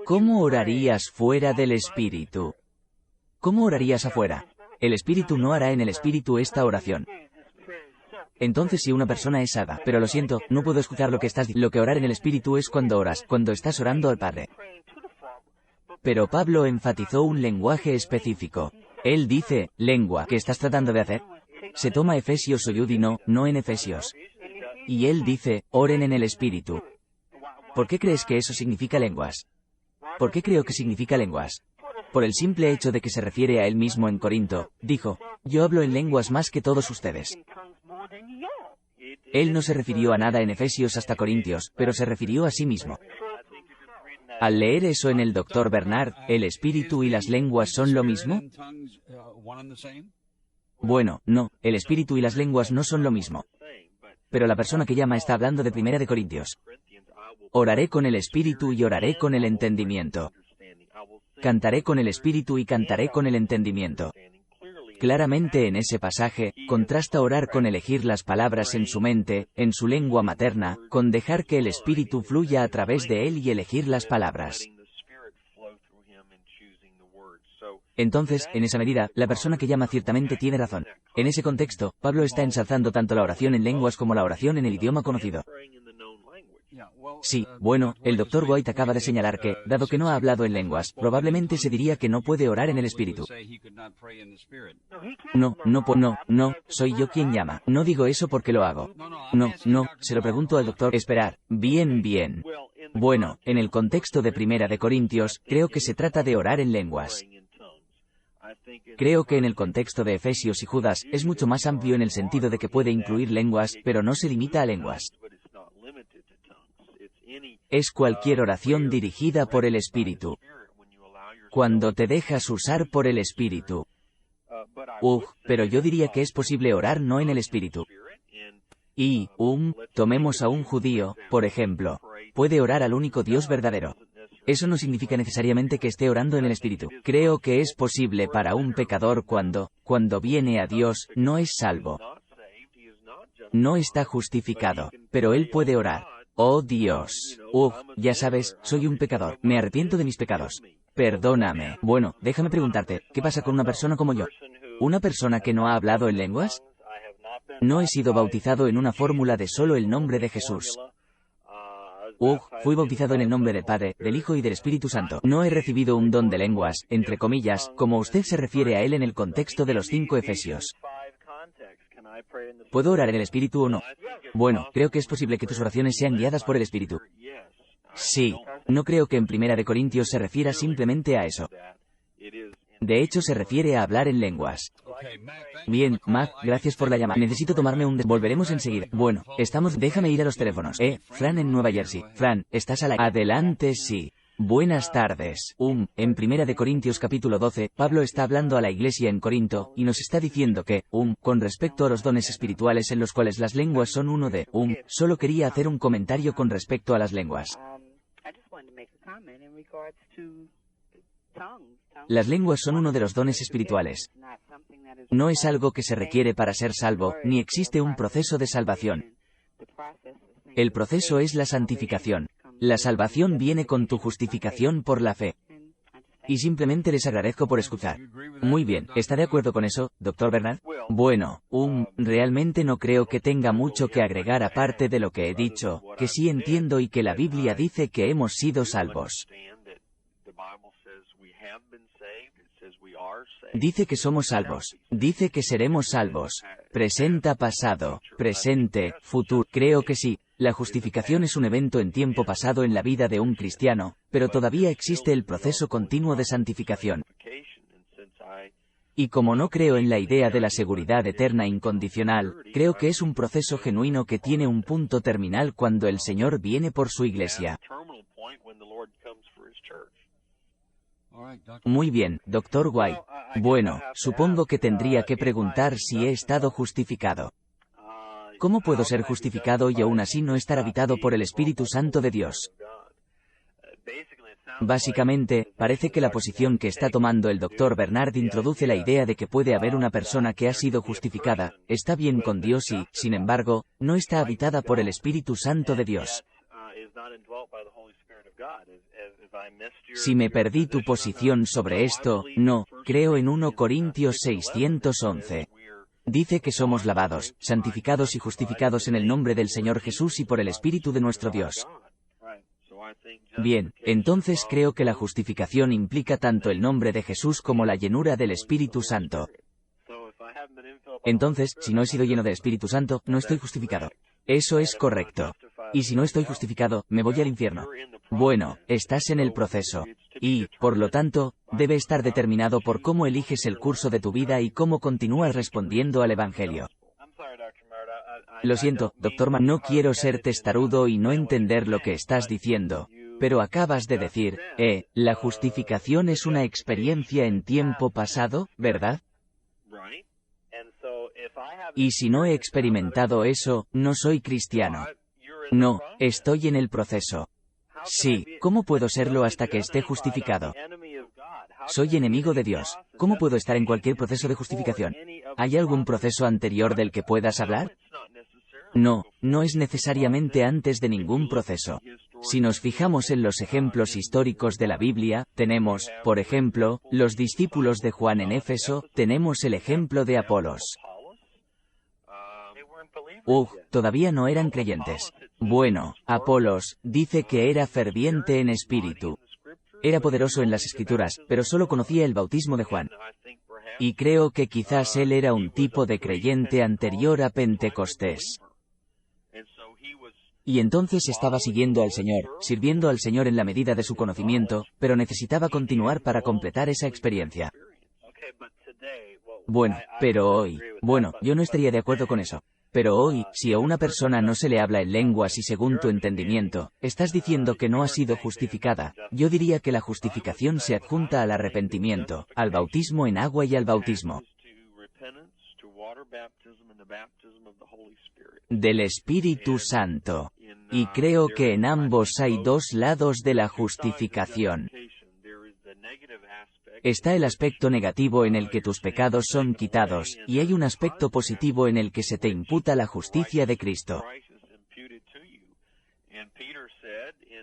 ¿Cómo orarías fuera del espíritu? ¿Cómo orarías afuera? El espíritu no hará en el espíritu esta oración. Entonces si una persona es salva, pero lo siento, no puedo escuchar lo que estás diciendo. Lo que orar en el espíritu es cuando oras, cuando estás orando al Padre. Pero Pablo enfatizó un lenguaje específico. Él dice, lengua, ¿qué estás tratando de hacer? Se toma Efesios o Yud y no en Efesios. Y él dice, oren en el Espíritu. ¿Por qué crees que eso significa lenguas? ¿Por qué creo que significa lenguas? Por el simple hecho de que se refiere a él mismo en Corinto, dijo, yo hablo en lenguas más que todos ustedes. Él no se refirió a nada en Efesios hasta Corintios, pero se refirió a sí mismo. Al leer eso en el Dr. Bernard, ¿el Espíritu y las lenguas son lo mismo? Bueno, no, el Espíritu y las lenguas no son lo mismo. Pero la persona que llama está hablando de 1 Corintios. Oraré con el Espíritu y oraré con el entendimiento. Cantaré con el Espíritu y cantaré con el entendimiento. Claramente en ese pasaje, contrasta orar con elegir las palabras en su mente, en su lengua materna, con dejar que el Espíritu fluya a través de él y elegir las palabras. Entonces, en esa medida, la persona que llama ciertamente tiene razón. En ese contexto, Pablo está ensalzando tanto la oración en lenguas como la oración en el idioma conocido. Sí, bueno, el Dr. White acaba de señalar que, dado que no ha hablado en lenguas, probablemente se diría que no puede orar en el Espíritu. No, soy yo quien llama. No digo eso porque lo hago. No, se lo pregunto al doctor. Esperar. Bien. Bueno, en el contexto de 1 Corintios, creo que se trata de orar en lenguas. Creo que en el contexto de Efesios y Judas, es mucho más amplio en el sentido de que puede incluir lenguas, pero no se limita a lenguas. Es cualquier oración dirigida por el Espíritu. Cuando te dejas usar por el Espíritu. Pero yo diría que es posible orar no en el Espíritu. Y, tomemos a un judío, por ejemplo. Puede orar al único Dios verdadero. Eso no significa necesariamente que esté orando en el Espíritu. Creo que es posible para un pecador cuando viene a Dios, no es salvo. No está justificado, pero él puede orar. Oh Dios. Ya sabes, soy un pecador. Me arrepiento de mis pecados. Perdóname. Bueno, déjame preguntarte, ¿qué pasa con una persona como yo? ¿Una persona que no ha hablado en lenguas? No he sido bautizado en una fórmula de solo el nombre de Jesús. Fui bautizado en el nombre del Padre, del Hijo y del Espíritu Santo. No he recibido un don de lenguas, entre comillas, como usted se refiere a él en el contexto de los 5 Efesios. ¿Puedo orar en el Espíritu o no? Bueno, creo que es posible que tus oraciones sean guiadas por el Espíritu. Sí. No creo que en 1 Corintios se refiera simplemente a eso. De hecho, se refiere a hablar en lenguas. Bien, Mac, gracias por la llamada. Necesito tomarme un... Volveremos enseguida. Bueno, déjame ir a los teléfonos. Fran en Nueva Jersey. Fran, ¿estás al aire? Adelante, sí. Buenas tardes. En 1 Corintios capítulo 12, Pablo está hablando a la iglesia en Corinto, y nos está diciendo que, con respecto a los dones espirituales en los cuales las lenguas son uno de, solo quería hacer un comentario con respecto a las lenguas. Las lenguas son uno de los dones espirituales. No es algo que se requiere para ser salvo, ni existe un proceso de salvación. El proceso es la santificación. La salvación viene con tu justificación por la fe. Y simplemente les agradezco por escuchar. Muy bien, ¿está de acuerdo con eso, Dr. Bernard? Bueno, realmente no creo que tenga mucho que agregar aparte de lo que he dicho, que sí entiendo y que la Biblia dice que hemos sido salvos. Dice que somos salvos. Dice que seremos salvos. Presenta pasado, presente, futuro. Creo que sí. La justificación es un evento en tiempo pasado en la vida de un cristiano, pero todavía existe el proceso continuo de santificación. Y como no creo en la idea de la seguridad eterna incondicional, creo que es un proceso genuino que tiene un punto terminal cuando el Señor viene por su iglesia. Muy bien, Dr. White. Bueno, supongo que tendría que preguntar si he estado justificado. ¿Cómo puedo ser justificado y aún así no estar habitado por el Espíritu Santo de Dios? Básicamente, parece que la posición que está tomando el Dr. Bernard introduce la idea de que puede haber una persona que ha sido justificada, está bien con Dios y, sin embargo, no está habitada por el Espíritu Santo de Dios. Si me perdí tu posición sobre esto, no, creo en 1 Corintios 6:11. Dice que somos lavados, santificados y justificados en el nombre del Señor Jesús y por el Espíritu de nuestro Dios. Bien, entonces creo que la justificación implica tanto el nombre de Jesús como la llenura del Espíritu Santo. Entonces, si no he sido lleno del Espíritu Santo, no estoy justificado. Eso es correcto. Y si no estoy justificado, me voy al infierno. Bueno, estás en el proceso. Y, por lo tanto, debe estar determinado por cómo eliges el curso de tu vida y cómo continúas respondiendo al Evangelio. Lo siento, Dr. Mann, no quiero ser testarudo y no entender lo que estás diciendo, pero acabas de decir, la justificación es una experiencia en tiempo pasado, ¿verdad? Y si no he experimentado eso, no soy cristiano. No, estoy en el proceso. Sí, ¿cómo puedo serlo hasta que esté justificado? Soy enemigo de Dios. ¿Cómo puedo estar en cualquier proceso de justificación? ¿Hay algún proceso anterior del que puedas hablar? No, no es necesariamente antes de ningún proceso. Si nos fijamos en los ejemplos históricos de la Biblia, tenemos, por ejemplo, los discípulos de Juan en Éfeso, tenemos el ejemplo de Apolos. Todavía no eran creyentes. Bueno, Apolos, dice que era ferviente en espíritu. Era poderoso en las Escrituras, pero solo conocía el bautismo de Juan. Y creo que quizás él era un tipo de creyente anterior a Pentecostés. Y entonces estaba siguiendo al Señor, sirviendo al Señor en la medida de su conocimiento, pero necesitaba continuar para completar esa experiencia. Bueno, pero hoy, yo no estaría de acuerdo con eso. Pero hoy, si a una persona no se le habla en lenguas y según tu entendimiento, estás diciendo que no ha sido justificada. Yo diría que la justificación se adjunta al arrepentimiento, al bautismo en agua y al bautismo del Espíritu Santo. Y creo que en ambos hay dos lados de la justificación. Está el aspecto negativo en el que tus pecados son quitados, y hay un aspecto positivo en el que se te imputa la justicia de Cristo.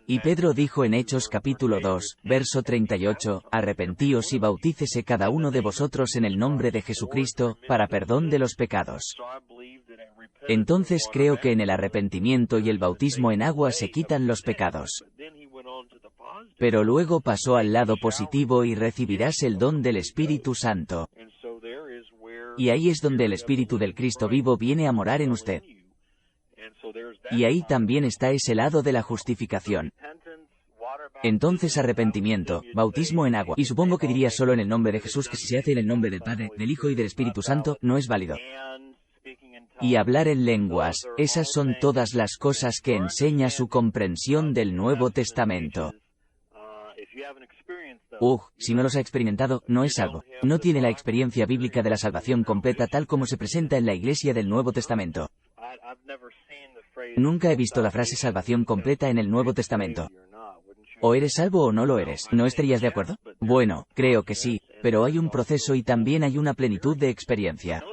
Y Pedro dijo en Hechos capítulo 2, verso 38, arrepentíos y bautícese cada uno de vosotros en el nombre de Jesucristo, para perdón de los pecados. Entonces creo que en el arrepentimiento y el bautismo en agua se quitan los pecados. Pero luego pasó al lado positivo y recibirás el don del Espíritu Santo. Y ahí es donde el Espíritu del Cristo vivo viene a morar en usted. Y ahí también está ese lado de la justificación. Entonces arrepentimiento, bautismo en agua. Y supongo que diría solo en el nombre de Jesús, que si se hace en el nombre del Padre, del Hijo y del Espíritu Santo, no es válido. Y hablar en lenguas, esas son todas las cosas que enseña su comprensión del Nuevo Testamento. Si no los ha experimentado, no es salvo. No tiene la experiencia bíblica de la salvación completa tal como se presenta en la Iglesia del Nuevo Testamento. Nunca he visto la frase salvación completa en el Nuevo Testamento. O eres salvo o no lo eres. ¿No estarías de acuerdo? Bueno, creo que sí, pero hay un proceso y también hay una plenitud de experiencia.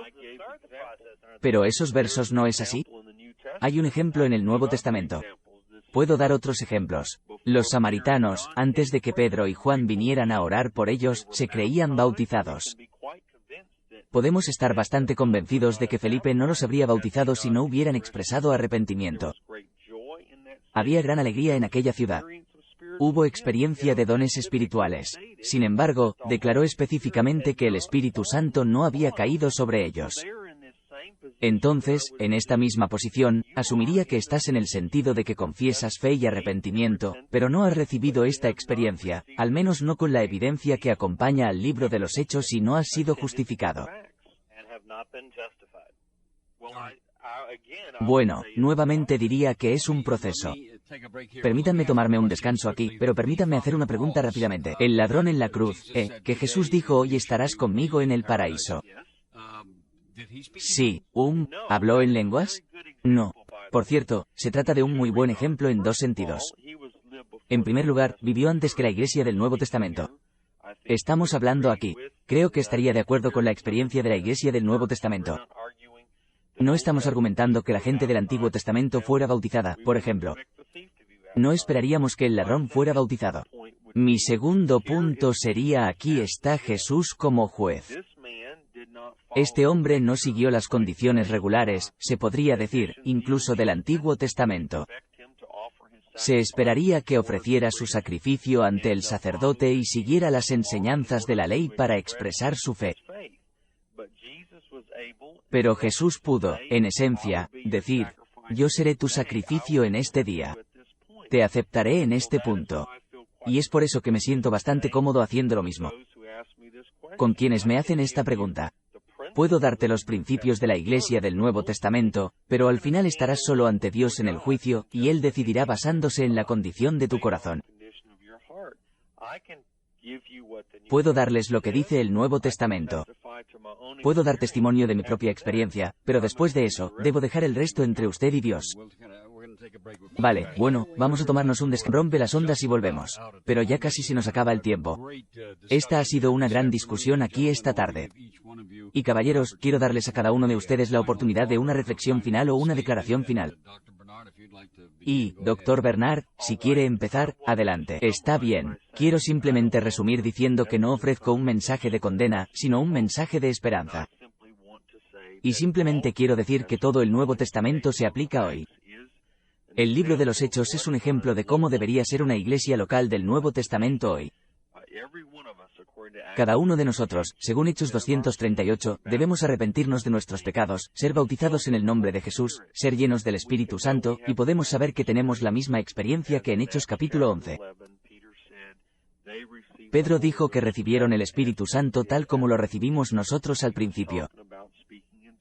Pero esos versos no es así. Hay un ejemplo en el Nuevo Testamento. Puedo dar otros ejemplos. Los samaritanos, antes de que Pedro y Juan vinieran a orar por ellos, se creían bautizados. Podemos estar bastante convencidos de que Felipe no los habría bautizado si no hubieran expresado arrepentimiento. Había gran alegría en aquella ciudad. Hubo experiencia de dones espirituales. Sin embargo, declaró específicamente que el Espíritu Santo no había caído sobre ellos. Entonces, en esta misma posición, asumiría que estás en el sentido de que confiesas fe y arrepentimiento, pero no has recibido esta experiencia, al menos no con la evidencia que acompaña al libro de los Hechos y no has sido justificado. Bueno, nuevamente diría que es un proceso. Permítanme tomarme un descanso aquí, pero permítanme hacer una pregunta rápidamente. El ladrón en la cruz, que Jesús dijo hoy estarás conmigo en el paraíso. Sí. ¿Habló en lenguas? No. Por cierto, se trata de un muy buen ejemplo en dos sentidos. En primer lugar, vivió antes que la Iglesia del Nuevo Testamento. Estamos hablando aquí. Creo que estaría de acuerdo con la experiencia de la Iglesia del Nuevo Testamento. No estamos argumentando que la gente del Antiguo Testamento fuera bautizada, por ejemplo. No esperaríamos que el ladrón fuera bautizado. Mi segundo punto sería: aquí está Jesús como juez. Este hombre no siguió las condiciones regulares, se podría decir, incluso del Antiguo Testamento. Se esperaría que ofreciera su sacrificio ante el sacerdote y siguiera las enseñanzas de la ley para expresar su fe. Pero Jesús pudo, en esencia, decir: yo seré tu sacrificio en este día. Te aceptaré en este punto. Y es por eso que me siento bastante cómodo haciendo lo mismo. Con quienes me hacen esta pregunta. Puedo darte los principios de la Iglesia del Nuevo Testamento, pero al final estarás solo ante Dios en el juicio, y Él decidirá basándose en la condición de tu corazón. Puedo darles lo que dice el Nuevo Testamento. Puedo dar testimonio de mi propia experiencia, pero después de eso, debo dejar el resto entre usted y Dios. Vale, bueno, vamos a tomarnos un descanso. Rompe las ondas y volvemos. Pero ya casi se nos acaba el tiempo. Esta ha sido una gran discusión aquí esta tarde. Y caballeros, quiero darles a cada uno de ustedes la oportunidad de una reflexión final o una declaración final. Y, Dr. Bernard, si quiere empezar, adelante. Está bien. Quiero simplemente resumir diciendo que no ofrezco un mensaje de condena, sino un mensaje de esperanza. Y simplemente quiero decir que todo el Nuevo Testamento se aplica hoy. El libro de los Hechos es un ejemplo de cómo debería ser una iglesia local del Nuevo Testamento hoy. Cada uno de nosotros, según Hechos 238, debemos arrepentirnos de nuestros pecados, ser bautizados en el nombre de Jesús, ser llenos del Espíritu Santo, y podemos saber que tenemos la misma experiencia que en Hechos capítulo 11. Pedro dijo que recibieron el Espíritu Santo tal como lo recibimos nosotros al principio.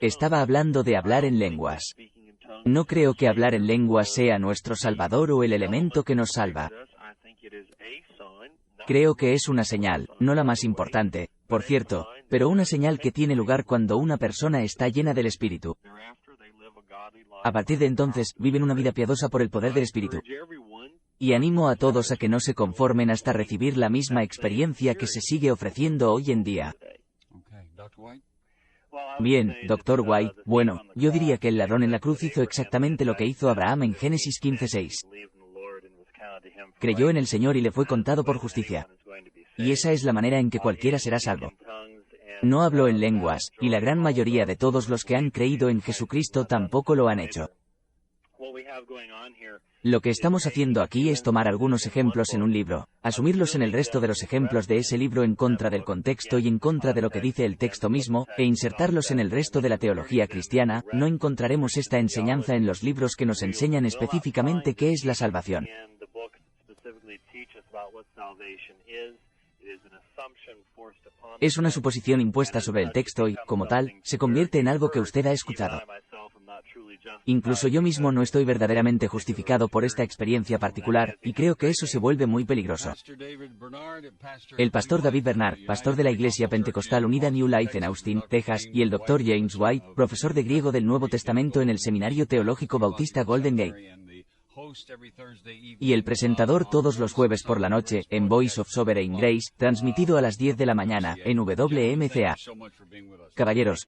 Estaba hablando de hablar en lenguas. No creo que hablar en lenguas sea nuestro Salvador o el elemento que nos salva. Creo que es una señal, no la más importante, por cierto, pero una señal que tiene lugar cuando una persona está llena del Espíritu. A partir de entonces, viven una vida piadosa por el poder del Espíritu. Y animo a todos a que no se conformen hasta recibir la misma experiencia que se sigue ofreciendo hoy en día. Bien, Dr. White, bueno, yo diría que el ladrón en la cruz hizo exactamente lo que hizo Abraham en Génesis 15:6. Creyó en el Señor y le fue contado por justicia. Y esa es la manera en que cualquiera será salvo. No habló en lenguas, y la gran mayoría de todos los que han creído en Jesucristo tampoco lo han hecho. Lo que estamos haciendo aquí es tomar algunos ejemplos en un libro, asumirlos en el resto de los ejemplos de ese libro en contra del contexto y en contra de lo que dice el texto mismo, e insertarlos en el resto de la teología cristiana. No encontraremos esta enseñanza en los libros que nos enseñan específicamente qué es la salvación. Es una suposición impuesta sobre el texto y, como tal, se convierte en algo que usted ha escuchado. Incluso yo mismo no estoy verdaderamente justificado por esta experiencia particular, y creo que eso se vuelve muy peligroso. El pastor David Bernard, pastor de la Iglesia Pentecostal Unida New Life en Austin, Texas, y el Dr. James White, profesor de griego del Nuevo Testamento en el Seminario Teológico Bautista Golden Gate. Y el presentador todos los jueves por la noche, en Voice of Sovereign Grace, transmitido a las 10 de la mañana, en WMCA. Caballeros,